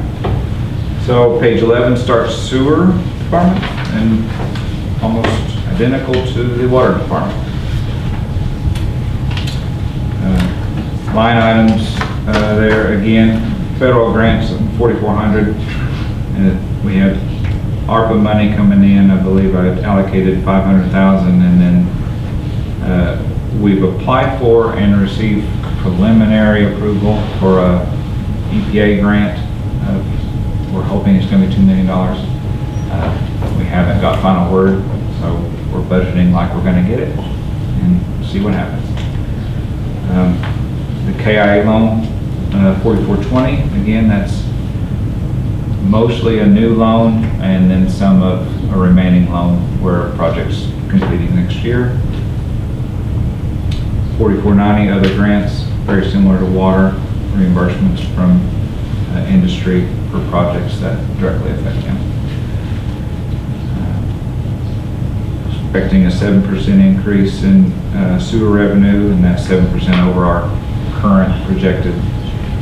So page 11 starts sewer department and almost identical to the water department. Line items there again, federal grants of 4,400. And we have ARPA money coming in. I believe I allocated 500,000, and then we've applied for and received preliminary approval for a EPA grant. We're hoping it's going to be $2 million. We haven't got final word, so we're budgeting like we're going to get it and see what happens. The KIA loan, 4420, again, that's mostly a new loan and then some of a remaining loan where a project's completing next year. 4490, other grants, very similar to water, reimbursements from industry for projects that directly affect them. Expecting a 7% increase in sewer revenue, and that's 7% over our current projected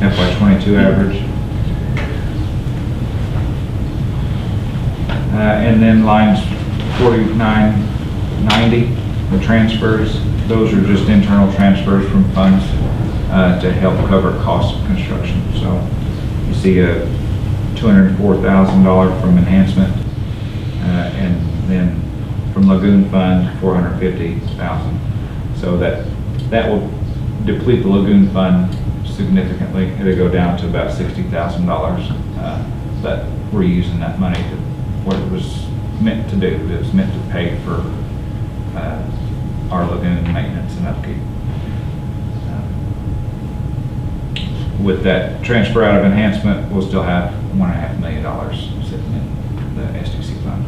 FY22 average. And then lines 4990, the transfers, those are just internal transfers from funds to help cover costs of construction. So you see a $204,000 from enhancement, and then from Lagoon Fund, $450,000. So that will deplete the Lagoon Fund significantly. It'll go down to about $60,000, but we're using that money to what it was meant to do. It was meant to pay for our lagoon maintenance and upkeep. With that transfer out of enhancement, we'll still have $1.5 million sitting in the SDC fund.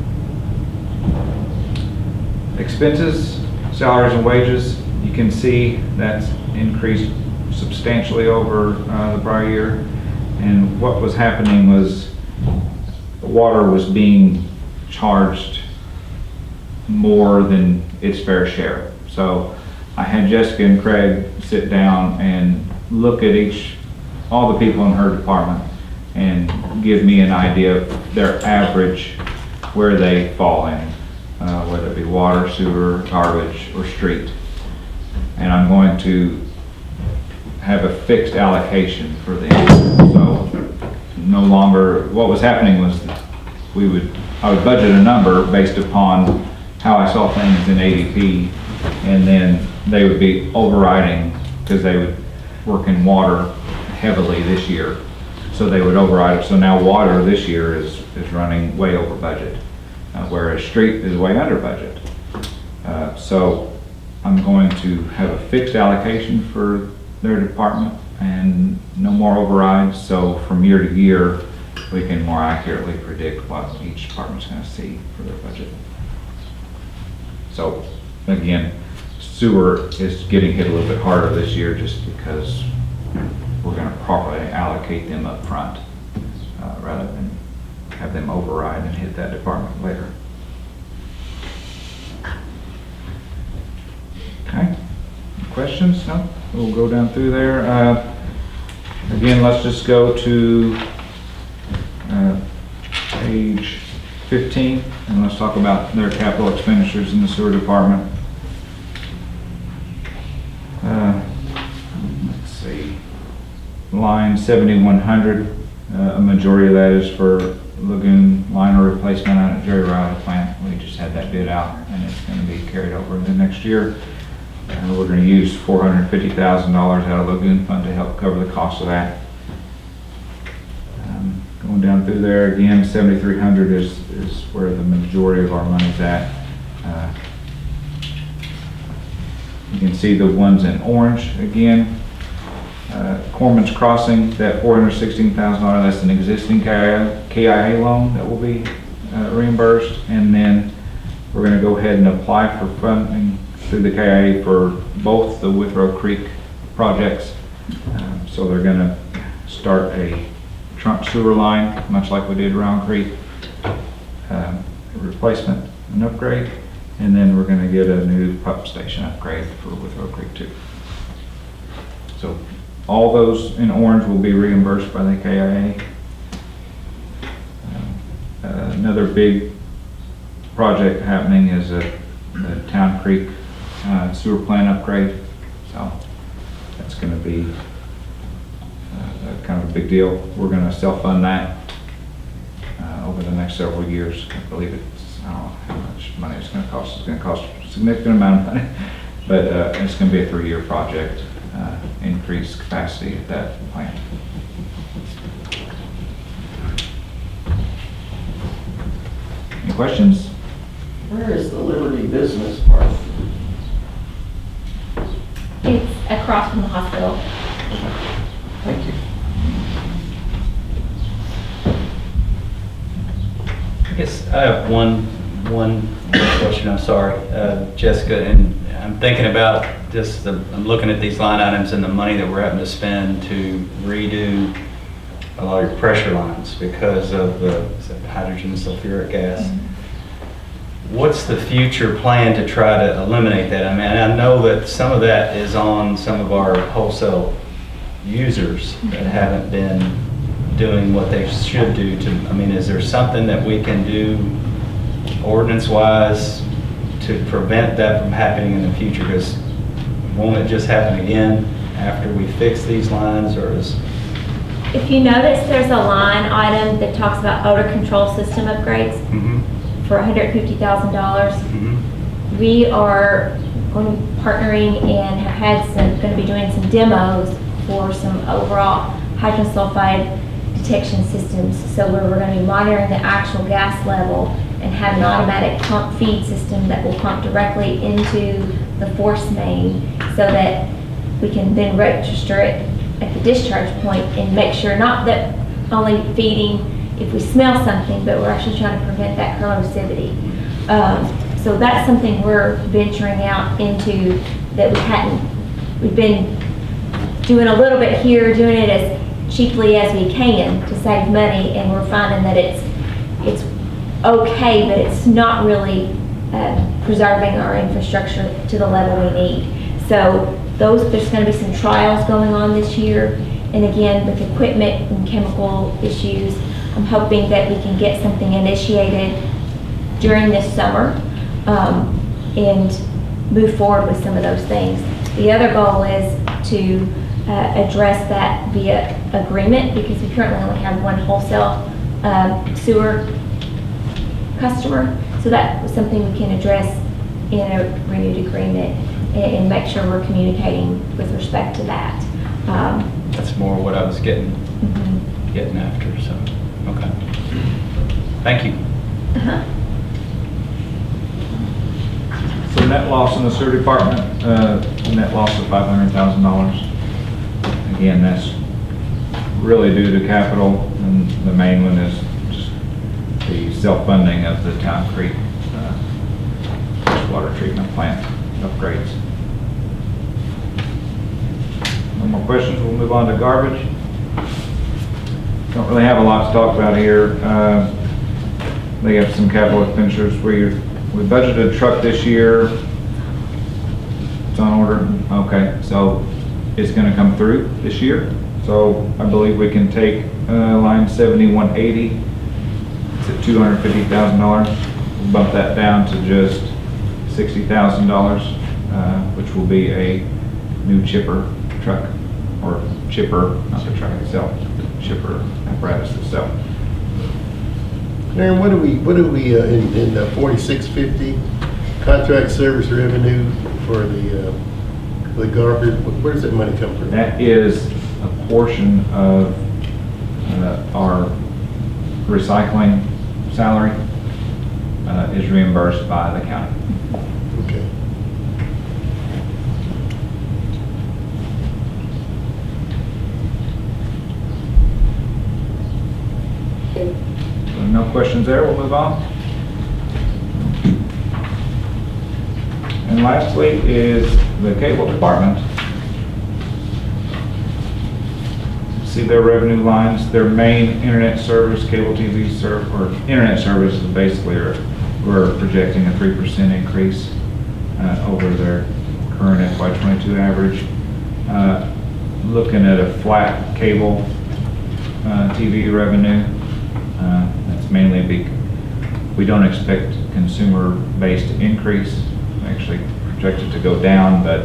Expenses, salaries and wages, you can see that's increased substantially over the prior year. And what was happening was water was being charged more than its fair share. So I had Jessica and Craig sit down and look at all the people in her department and give me an idea of their average, where they fall in, whether it be water, sewer, garbage, or street. And I'm going to have a fixed allocation for them. So no longer, what was happening was I would budget a number based upon how I saw things in ADP, and then they would be overriding because they would work in water heavily this year. So they would override it. So now water this year is running way over budget, whereas street is way under budget. So I'm going to have a fixed allocation for their department and no more overrides. So from year to year, we can more accurately predict what each department's going to see for their budget. So again, sewer is getting hit a little bit harder this year just because we're going to properly allocate them up front rather than have them override and hit that department later. Okay, questions? No? We'll go down through there. Again, let's just go to page 15 and let's talk about their capital expenditures in the sewer department. Let's see, line 7100, a majority of that is for lagoon liner replacement out at Jerry Riley plant. We just had that bid out, and it's going to be carried over into next year. We're going to use $450,000 out of Lagoon Fund to help cover the cost of that. Going down through there again, 7,300 is where the majority of our money's at. You can see the ones in orange again. Corman's Crossing, that $416,000, that's an existing KIA loan that will be reimbursed. And then we're going to go ahead and apply for funding through the KIA for both the Withrow Creek projects. So they're going to start a trunk sewer line, much like we did Round Creek, a replacement and upgrade. And then we're going to get a new pump station upgrade for Withrow Creek too. So all those in orange will be reimbursed by the KIA. Another big project happening is the Town Creek sewer plant upgrade. So that's going to be kind of a big deal. We're going to self-fund that over the next several years. I believe it's, I don't know how much money it's going to cost. It's going to cost a significant amount of money, but it's going to be a 3-year project. Increase capacity at that plant. Any questions? Where is the Liberty Business Park? It's across from the hospital. Thank you. I guess I have one question, I'm sorry, Jessica, and I'm thinking about just I'm looking at these line items and the money that we're having to spend to redo a lot of your pressure lines because of the hydrogen sulfuric gas. What's the future plan to try to eliminate that? I mean, I know that some of that is on some of our wholesale users that haven't been doing what they should do to, I mean, is there something that we can do ordinance-wise to prevent that from happening in the future? Because won't it just happen again after we fix these lines, or is... If you notice, there's a line item that talks about odor control system upgrades for $150,000. We are partnering and have had going to be doing some demos for some overall hydrogen sulfide detection systems. So we're going to be monitoring the actual gas level and have an automatic pump feed system that will pump directly into the force main so that we can then register it at the discharge point and make sure not that only feeding if we smell something, but we're actually trying to prevent that corrosivity. So that's something we're venturing out into that we've been doing a little bit here, doing it as cheaply as we can to save money, and we're finding that it's okay, but it's not really preserving our infrastructure to the level we need. So there's going to be some trials going on this year, and again, with equipment and chemical issues, I'm hoping that we can get something initiated during this summer and move forward with some of those things. The other goal is to address that via agreement, because we currently only have one wholesale sewer customer. So that was something we can address in a renewed agreement and make sure we're communicating with respect to that. That's more what I was getting after, so, okay. Thank you. So net loss in the sewer department, net loss of $500,000. Again, that's really due to capital, and the main one is just the self-funding of the Town Creek wastewater treatment plant upgrades. No more questions, we'll move on to garbage. Don't really have a lot to talk about here. They have some capital expenditures. We budgeted a truck this year. It's on order. Okay, so it's going to come through this year. So I believe we can take line 7180. It's at $250,000. We'll bump that down to just $60,000, which will be a new chipper truck, or chipper, not the truck itself, the chipper apparatus itself. Aaron, what do we, in 4650, contract service revenue for the garbage, where does that money come from? That is a portion of our recycling salary is reimbursed by the county. Okay. No questions there, we'll move on. And lastly is the cable department. See their revenue lines, their main internet service, cable TV or internet service is basically, we're projecting a 3% increase over their current FY22 average. Looking at a flat cable TV revenue, that's mainly we don't expect consumer base to increase, actually projected to go down, but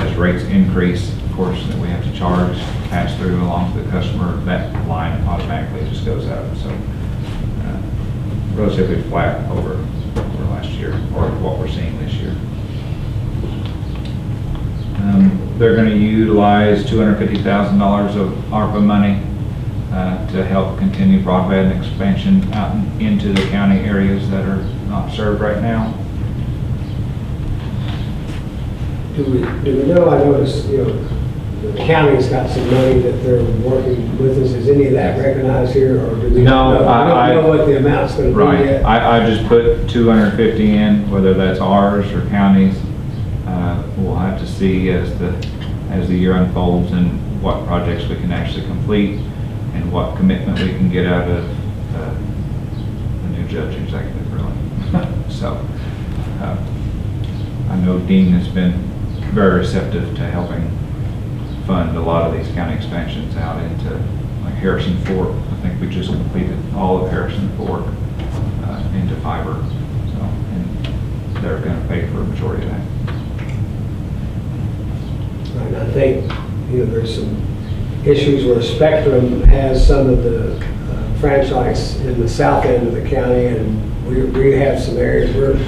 as rates increase, of course, that we have to charge, pass through along to the customer, that line automatically just goes up. So relatively flat over last year, or what we're seeing this year. They're going to utilize $250,000 of ARPA money to help continue broadband expansion out into the county areas that are not served right now. Do we know, I noticed, the county's got some money that they're working with us. Is any of that recognized here, or do we No, know? I We don't know what the amount's going to be Right. yet? I just put 250 in, whether that's ours or counties. We'll have to see as the year unfolds and what projects we can actually complete and what commitment we can get out of the new judge executive, really. So I know Dean has been very receptive to helping fund a lot of these county expansions out into like Harrison Fork. I think we just completed all of Harrison Fork into fiber. So, and they're going to pay for a majority of that. And I think, there's some issues where Spectrum has some of the franchise in the south end of the county, and we have some areas we're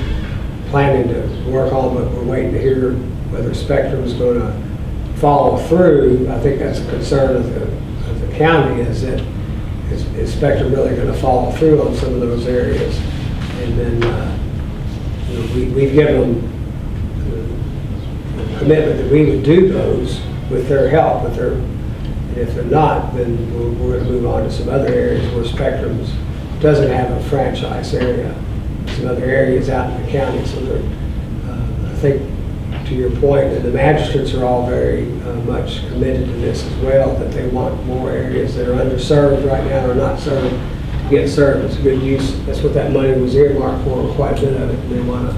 planning to work on, but we're waiting to hear whether Spectrum is going to follow through. I think that's a concern of the county, is that is Spectrum really going to follow through on some of those areas? And then we've given them the commitment that we would do those with their help, and if they're not, then we're going to move on to some other areas where Spectrum doesn't have a franchise area, some other areas out in the county. So I think, to your point, that the magistrates are all very much committed to this as well, that they want more areas that are underserved right now or not served to get served. It's a good use. That's what that money was earmarked for, quite a bit of it. And they want to,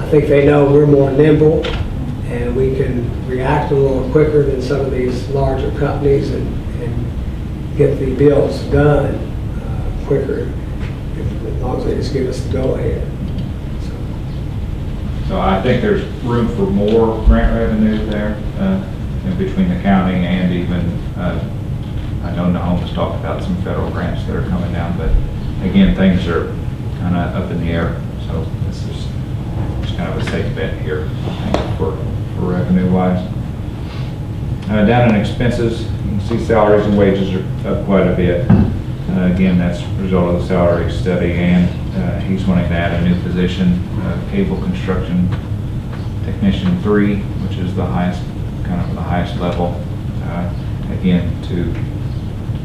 I think they know we're more nimble and we can react a little quicker than some of these larger companies and get the bills done quicker, as long as they just give us the go-ahead. So I think there's room for more grant revenue there in between the county and even, I know Nahum has talked about some federal grants that are coming down, but again, things are kind of up in the air. So this is just kind of a safe bet here, I think, for revenue wise. Down in expenses, you can see salaries and wages are up quite a bit. Again, that's a result of the salary study, and he's wanting to add a new position, cable construction technician 3, which is the highest, kind of the highest level. Again, to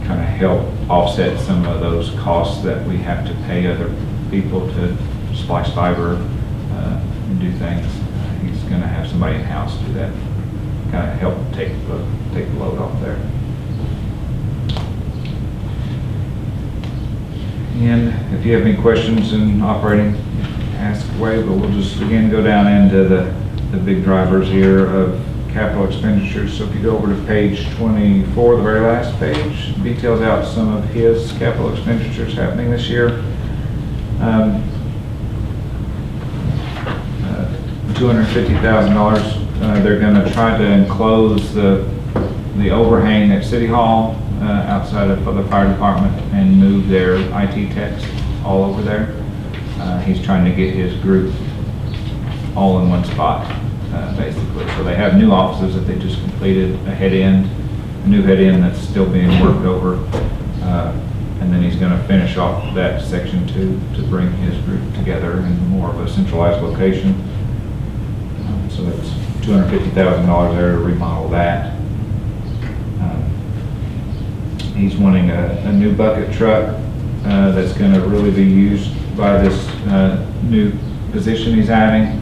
kind of help offset some of those costs that we have to pay other people to splice fiber and do things. He's going to have somebody in-house do that, kind of help take the load off there. And if you have any questions in operating, ask away, but we'll just again go down into the big drivers here of capital expenditures. So if you go over to page 24, the very last page, details out some of his capital expenditures happening this year. $250,000. They're going to try to enclose the overhang at City Hall. outside of the fire department and move their IT techs all over there. He's trying to get his group all in one spot, basically. So they have new offices that they just completed, a new head end that's still being worked over. And then he's going to finish off that section 2 to bring his group together in more of a centralized location. So that's $250,000 there to remodel that. He's wanting a new bucket truck that's going to really be used by this new position he's adding.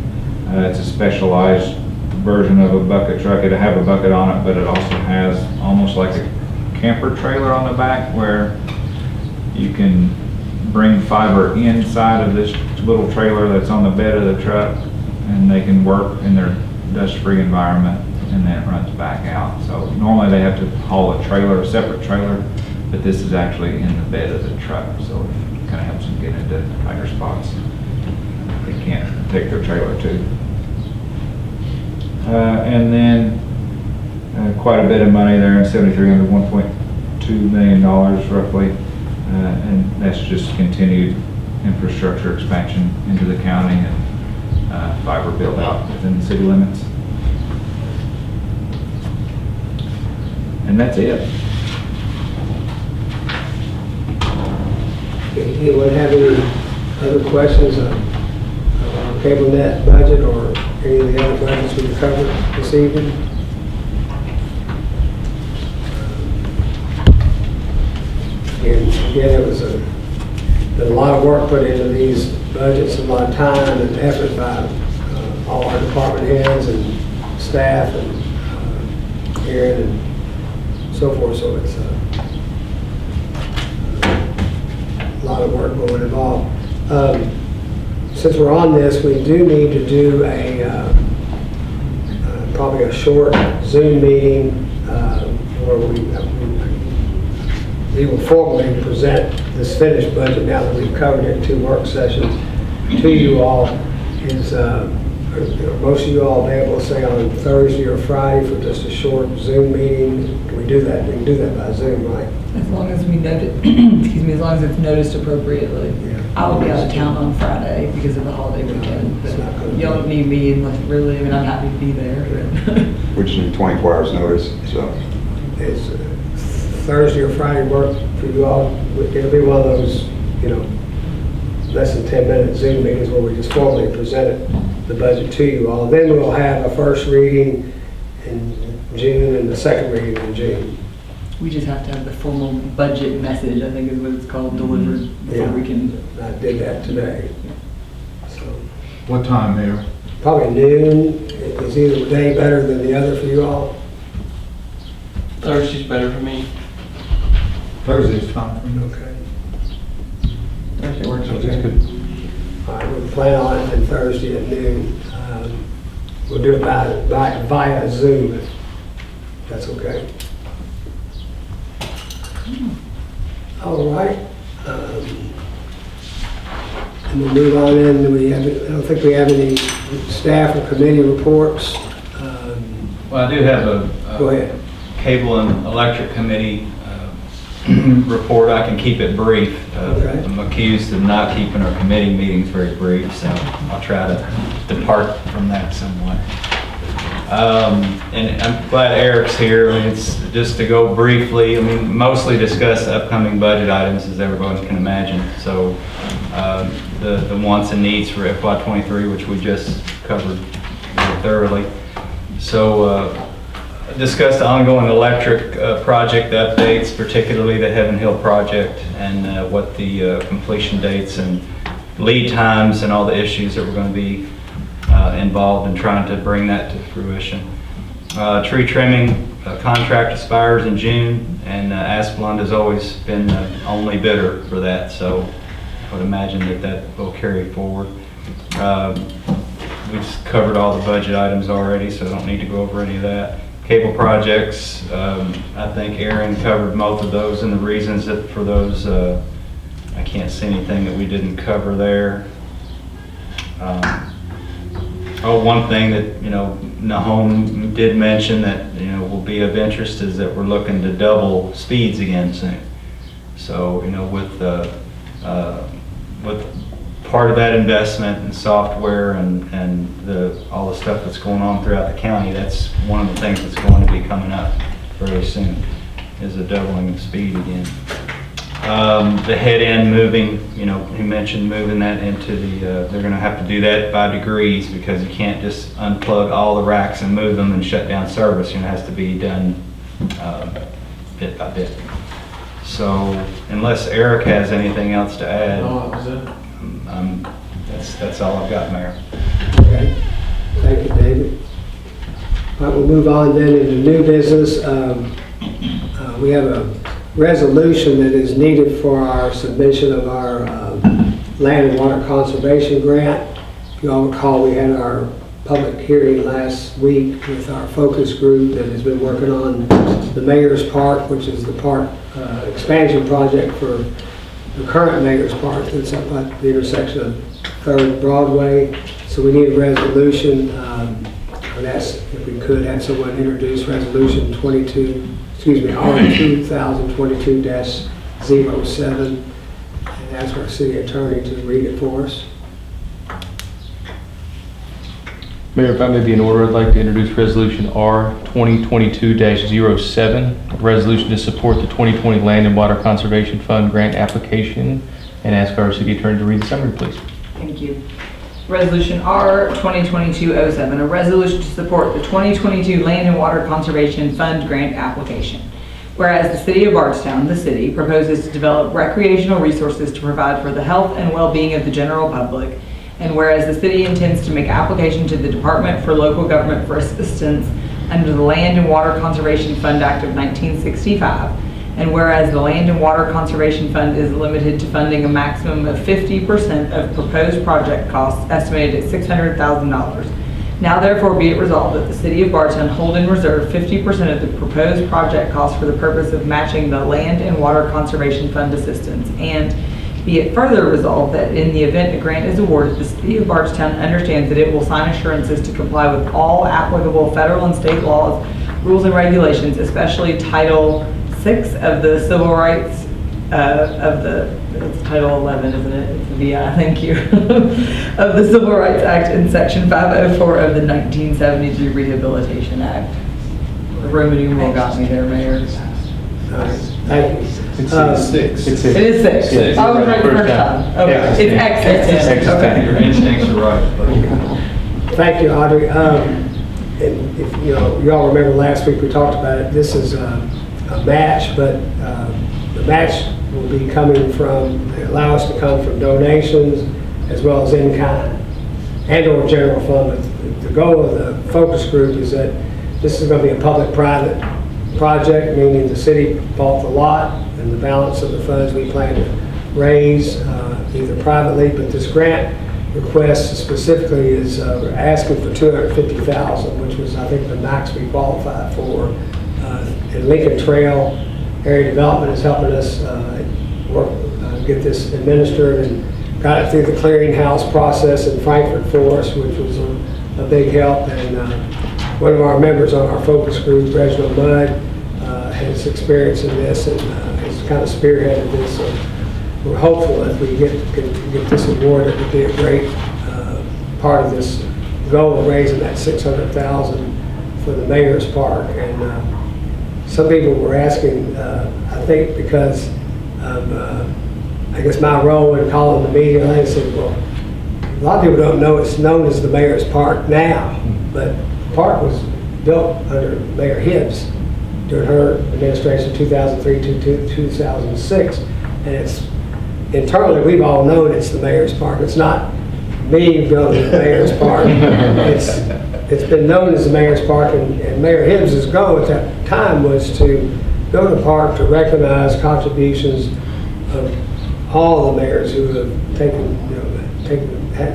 It's a specialized version of a bucket truck. It'll have a bucket on it, but it also has almost like a camper trailer on the back where you can bring fiber inside of this little trailer that's on the bed of the truck, and they can work in their dust-free environment, and then it runs back out. So normally they have to haul a separate trailer, but this is actually in the bed of the truck, so it kind of helps them get into tighter spots they can't take their trailer to. And then quite a bit of money there in 7,300, $1.2 million roughly, and that's just continued infrastructure expansion into the county and fiber build out within the city limits. And that's it. Anyone have any other questions on cable net budget or any of the other budgets we covered this evening? And again, it was been a lot of work put into these budgets, a lot of time and effort by all our department heads and staff and Aaron and so forth. So it's a lot of work going involved. Since we're on this, we do need to do probably a short Zoom meeting where we will formally present this finished budget now that we've covered it in 2 work sessions to you all. Is are most of you all available, say on Thursday or Friday for just a short Zoom meeting? Can we do that? We can do that by Zoom, right? As long as we note it, excuse me, as long as it's noticed appropriately. Yeah. I will be out of town on Friday because of the holiday weekend, but It's not gonna y'all don't need me unless really, I mean, I'm happy to be there, but. We just need 24 hours notice, so. Is Thursday or Friday work for you all? It'll be one of those, less than 10-minute Zoom meetings where we just formally presented the budget to you all. Then we'll have a first reading in June and the second reading in June. We just have to have the formal budget message, I think is what it's called, delivered before Yeah. we can. I did that today. So What time, Mayor? probably noon. Is either day better than the other for you all? Thursday's better for me. Thursday's fine for me. Okay. Thursday works Okay. okay. All right, we'll plan on it then Thursday at noon. We'll do it via Zoom, if that's okay. All right. And we'll move on in. I don't think we have any staff or committee reports. Well, I do have Go ahead. Cable and Electric Committee report. I can keep it brief. Okay. I'm accused of not keeping our committee meetings very brief, so I'll try to depart from that somewhat. And I'm glad Eric's here. I mean, it's just to go briefly, mostly discuss the upcoming budget items, as everyone can imagine. So the wants and needs for FY23, which we just covered thoroughly. So discuss the ongoing electric project updates, particularly the Heaven Hill project, and what the completion dates and lead times and all the issues that we're going to be involved in trying to bring that to fruition. Tree trimming contract expires in June, and Asplund has always been the only bidder for that, so I would imagine that will carry forward. We've covered all the budget items already, so I don't need to go over any of that. Cable projects, I think Aaron covered most of those, and the reasons that for those, I can't see anything that we didn't cover there. Oh, one thing that, Nahom did mention that, will be of interest is that we're looking to double speeds again soon. So, with part of that investment in software and all the stuff that's going on throughout the county, that's one of the things that's going to be coming up very soon, is a doubling of speed again. The head end moving, he mentioned moving that into they're gonna have to do that by degrees, because you can't just unplug all the racks and move them and shut down service. It has to be done bit by bit. So unless Eric has anything else to add, No, that was it. that's all I've got, Mayor. Okay, thank you, David. All right, we'll move on then into new business. We have a resolution that is needed for our submission of our land and water conservation grant. If you all recall, we had our public hearing last week with our focus group that has been working on the Mayor's Park, which is the park expansion project for the current Mayor's Park that's up at the intersection of 3rd Broadway. So we need a resolution. I'd ask if we could have someone introduce resolution R2022-07 and ask our city attorney to read it for us. Mayor, if I may be in order, I'd like to introduce Resolution R 2022-07, a resolution to support the 2020 Land and Water Conservation Fund grant application, and ask our city attorney to read the summary, please. Thank you. Resolution R 2022-07, a resolution to support the 2022 Land and Water Conservation Fund grant application. Whereas the City of Bardstown, the city, proposes to develop recreational resources to provide for the health and well-being of the general public, and whereas the city intends to make application to the Department for Local Government for assistance under the Land and Water Conservation Fund Act of 1965, and whereas the Land and Water Conservation Fund is limited to funding a maximum of 50% of proposed project costs estimated at $600,000. Now therefore be it resolved that the City of Bardstown hold in reserve 50% of the proposed project costs for the purpose of matching the Land and Water Conservation Fund assistance, and be it further resolved that in the event a grant is awarded, the City of Bardstown understands that it will sign assurances to comply with all applicable federal and state laws, rules, and regulations, especially Title 6 of the Civil Rights it's Title 11, isn't it? It's the VI, thank you. Of the Civil Rights Act and Section 504 of the 1973 Rehabilitation Act. The Roman numeral got me there, Mayor. Thank you. It's 6. It's It is 6. I was right the first time. Okay, Yeah. it's X. Okay. Your instincts are right. Thank you, Audrey. If you all remember last week we talked about it. This is a match, but the match will be coming from, allow us to come from donations as well as in kind and or general fund. But the goal of the focus group is that this is going to be a public-private project, meaning the city bought the lot and the balance of the funds we plan to raise either privately, but this grant request specifically is we're asking for $250,000, which was I think the max we qualified for. And Lincoln Trail Area Development is helping us get this administered and got it through the clearinghouse process in Frankfurt for us, which was a big help. And one of our members on our focus group, Reginald Mudd, has experience in this and has kind of spearheaded this. So we're hopeful if we get this award, it would be a great part of this goal of raising that $600,000 for the Mayor's Park. And some people were asking, I think because of, I guess my role in calling the meeting, I said, well, a lot of people don't know it's known as the Mayor's Park now, but the park was built under Mayor Hibbs during her administration, 2003 to 2006, and it's internally we've all known it's the Mayor's Park. It's not me building the Mayor's Park. It's been known as the Mayor's Park, and Mayor Hibbs' goal at that time was to build a park to recognize contributions of all the mayors who have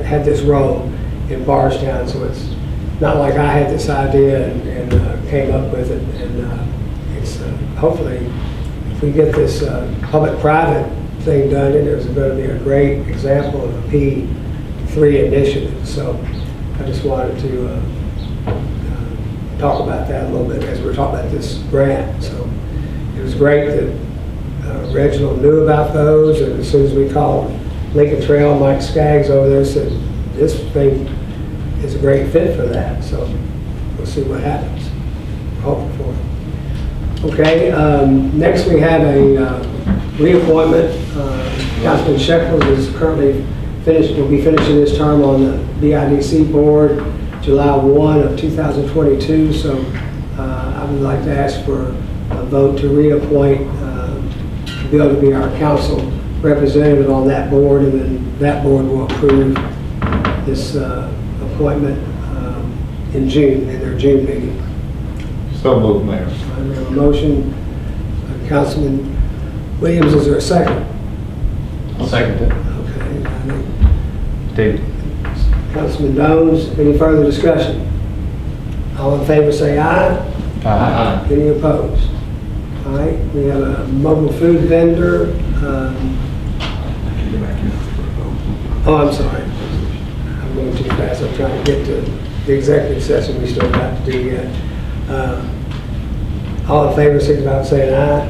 had this role in Bardstown. So it's not like I had this idea and came up with it. And it's hopefully if we get this public-private thing done, and there's going to be a great example of a P3 initiative. So I just wanted to talk about that a little bit as we're talking about this grant. So it was great that Reginald knew about those, and as soon as we called Lincoln Trail, Mike Skaggs over there said, this thing is a great fit for that. So we'll see what happens. Hoping for it. Okay, next we have a reappointment. Councilman Shekels is currently will be finishing his term on the BIDC board July 1 of 2022. So I would like to ask for a vote to reappoint Bill to be our council representative on that board, and then that board will approve this appointment in June, in their June meeting. So moved, Mayor. I have a motion. Councilman Williams, is there a second? I'll second it. Okay. I think David. Councilman Jones, any further discussion? All in favor say aye. Aye. Any opposed? All right, we have a mobile food vendor. Oh, I'm sorry. I'm going too fast. I'm trying to get to the executive session we still got to do yet. All in favor, signify by saying aye.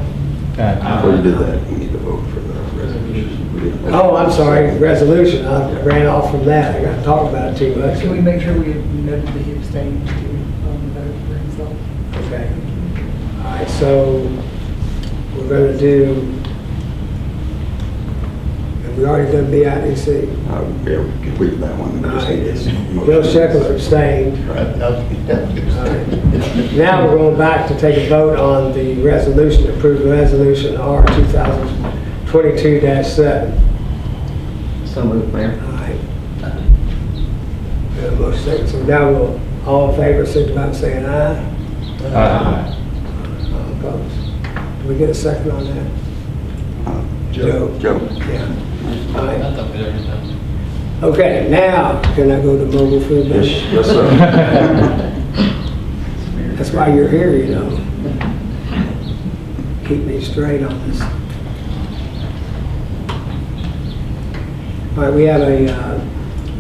Before you did that, we need to vote for the resolution. Oh, I'm sorry, resolution. I ran off from that. I got to talk about it too much. Can we make sure we noted that he abstained on the vote for himself? Okay. All right, so we're going to do, have we already done BIDC? Yeah, we completed that one. We just need this motion. Bill Shekels abstained. Right. All right. Now we're going back to take a vote on the resolution, to approve the resolution R 2022-7. So moved, Mayor. All right. We have a motion second. So now we'll, all in favor, signify by saying aye. Aye. All opposed. Do we get a second on that? Joe. Yeah. All right. I thought we'd already done. Okay, now, can I go to mobile food vendor? Yes, sir. That's why you're here, you know. Keep me straight on this. All right, we have a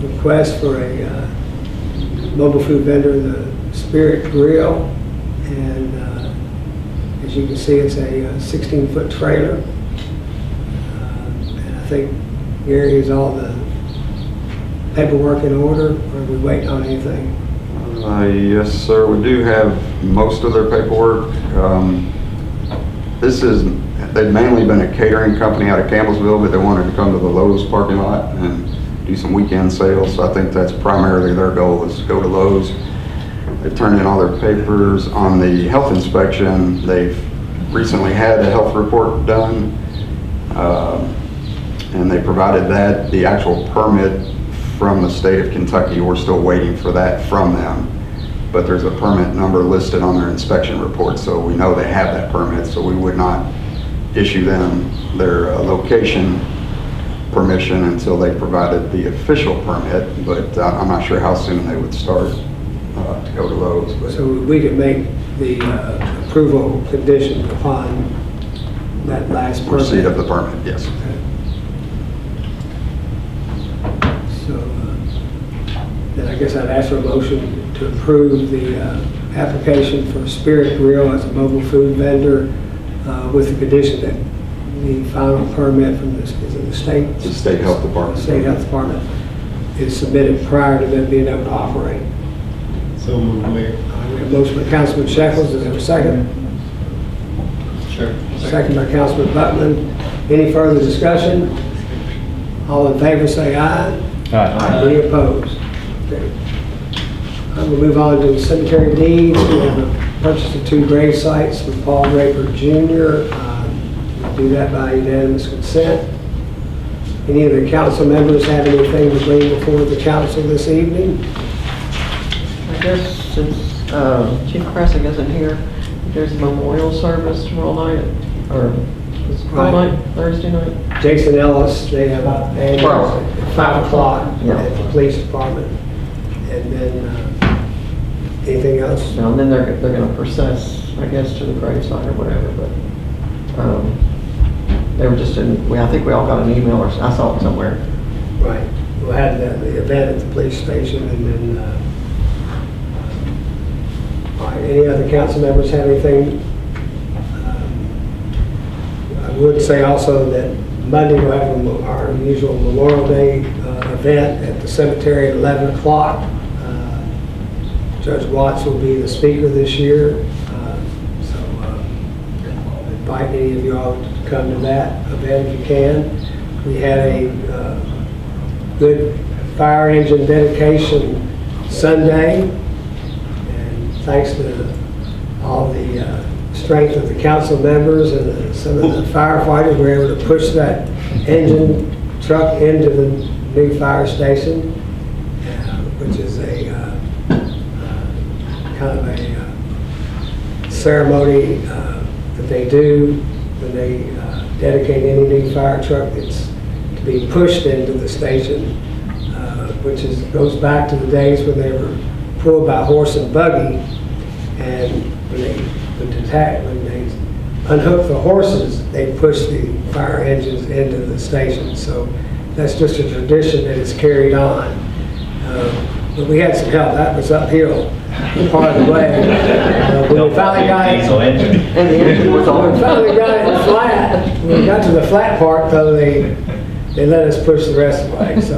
request for a mobile food vendor, the Spirit Grill. And as you can see, it's a 16-foot trailer. And I think Gary has all the paperwork in order, or are we waiting on anything? Yes, sir. We do have most of their paperwork. They've mainly been a catering company out of Campbellsville, but they wanted to come to the Lowe's parking lot and do some weekend sales. So I think that's primarily their goal, is to go to Lowe's. They've turned in all their papers. On the health inspection, they've recently had a health report done, and they provided that. The actual permit from the state of Kentucky, we're still waiting for that from them. But there's a permit number listed on their inspection report, so we know they have that permit, so we would not issue them their location permission until they provided the official permit, but I'm not sure how soon they would start to go to Lowe's. But So we could make the approval conditioned upon that last permit. receipt of the permit, yes. So then I guess I'd ask for a motion to approve the application for Spirit Grill as a mobile food vendor with the condition that the final permit from this, is it the state? The state health department. The state health department is submitted prior to them being able to operate. So moved, Mayor. We have a motion by Councilman Shekels. Is there a second? Sure. Second by Councilman Butman. Any further discussion? All in favor say aye. Aye. Any opposed? Okay. I'm going to move on to cemetery deeds. We have a purchase of 2 grave sites with Paul Draper Jr. We'll do that by unanimous consent. Any of the council members have anything to bring before the council this evening? I guess since Chief Krasik isn't here, there's a memorial service tomorrow night, or is it tomorrow Right. night, Thursday night? Jason Ellis, they have at 5 o'clock Yeah. at the police department. And then anything else? Now, and then they're gonna process, I guess, to the gravesite or whatever, but, they were just I think we all got an email, or I saw it somewhere. Right. we'll have the event at the police station, and then, all right, any other council members have anything? I would say also that Monday we'll have our usual Memorial Day event at the cemetery at 11 o'clock. Judge Watts will be the speaker this year, so invite any of you all to come to that event if you can. We had a good fire engine dedication Sunday, and thanks to all the strength of the council members and some of the firefighters, we were able to push that engine truck into the new fire station, which is a kind of a ceremony that they do when they dedicate any new fire truck that's to be pushed into the station, which goes back to the days when they were pulled by horse and buggy, and when they unhook the horses, they push the fire engines into the station. So that's just a tradition that is carried on. But we had some help. That was uphill part of the way. When we finally got it, and the engine was on. When we finally got it flat, when we got to the flat part, though, they let us push the rest of the way. So,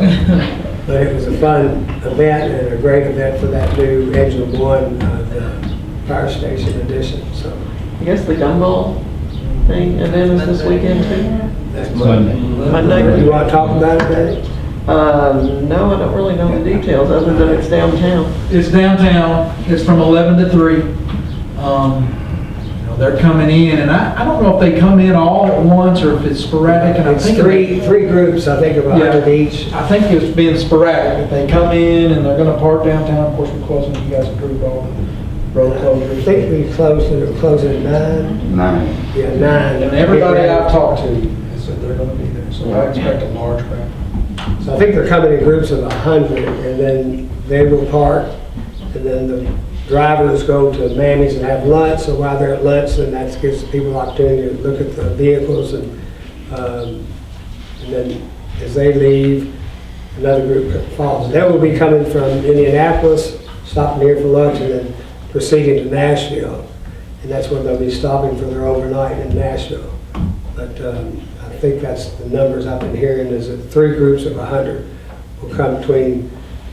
but it was a fun event and a great event for that new Engine 1 the fire station edition. So. I guess the gumball thing event is this weekend too? That's Monday. Monday? You want to talk about it, Betty? No, I don't really know the details other than it's downtown. It's downtown. It's from 11 to 3. They're coming in, and I don't know if they come in all at once or if it's sporadic. And It's three groups, I think, of 100 each. I think it's being sporadic. If they come in and they're going to park downtown, of course, we're closing. You guys approved all the road I closures. think we closing at 9. 9. Yeah, 9. And everybody I've talked to has said they're going to be there, so I expect a large crowd. So I think they're coming in groups of 100, and then they will park, and then the drivers go to Mammy's and have lunch. So while they're at lunch, then that gives people opportunity to look at the vehicles, and then as they leave, another group follows. They will be coming from Indianapolis, stopping here for lunch, and then proceeding to Nashville, and that's where they'll be stopping for their overnight in Nashville. But I think that's the numbers I've been hearing, is that 3 groups of 100 will come between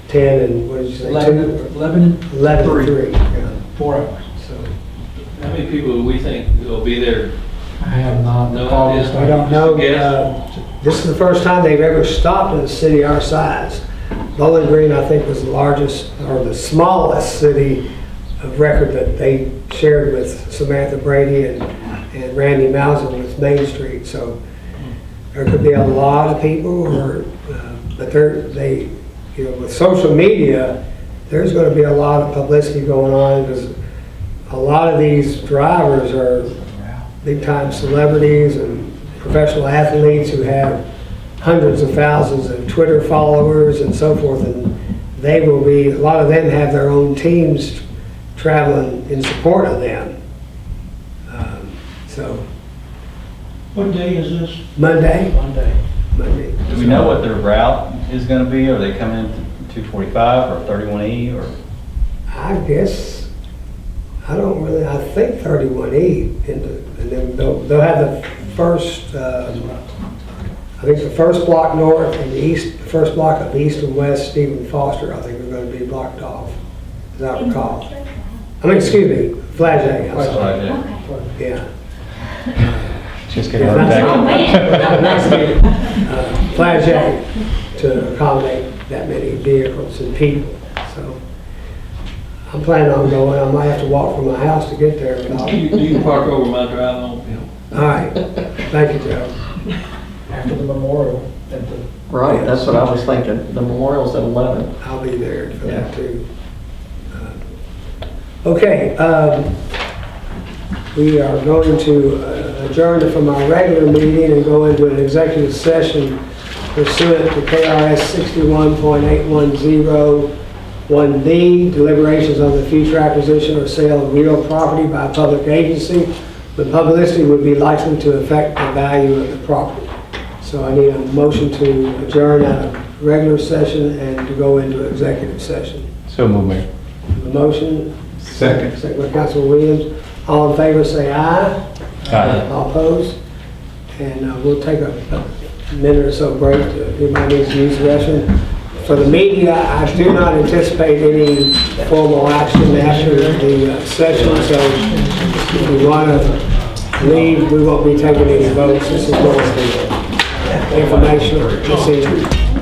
10 and, what did you say? 11 and 3. Yeah. 4 hours. So How many people do we think will be there? I have not. No called idea. this I don't know. Guess. This is the first time they've ever stopped in a city our size. Bowling Green, I think, was the largest or the smallest city of record that they shared with Samantha Brady and Randy Mauser with Main Street. So there could be a lot of people, but with social media, there's going to be a lot of publicity going on, because a lot of these drivers are big-time celebrities and professional athletes who have hundreds of thousands of Twitter followers and so forth, and a lot of them have their own teams traveling in support of them. What day is this? Monday. Monday. Do we know what their route is going to be? Are they coming in 245 or 31E or? I guess, I think 31E, and then they'll have the first, I think the first block north and the first block of east and west Stephen Foster, I think are going to be blocked off, as I recall. Excuse me, Flagey. I'm sorry. Yeah. Just getting her back. Flagey, to accommodate that many vehicles and people. So I'm planning on going. I might have to walk from my house to get there. You can park over my drive on. All right. Thank you, Joe. After the memorial. Right, that's what I was thinking. The memorial's at 11. I'll be there for that too. Okay. We are going to adjourn from our regular meeting and go into an executive session pursuant to KRS 61.8101B, deliberations on the future acquisition or sale of real property by a public agency. The publicity would be likely to affect the value of the property. So So I need a motion to adjourn out of regular session and to go into executive session. So moved, Mayor. The motion, Second. second by Councilman Williams. All in favor, say aye. Aye. All opposed? And we'll take a minute or so break. Everybody needs to use the restroom. For the media, I do not anticipate any formal action after the session, so if you want to leave, we won't be taking any votes. This is more informational this evening.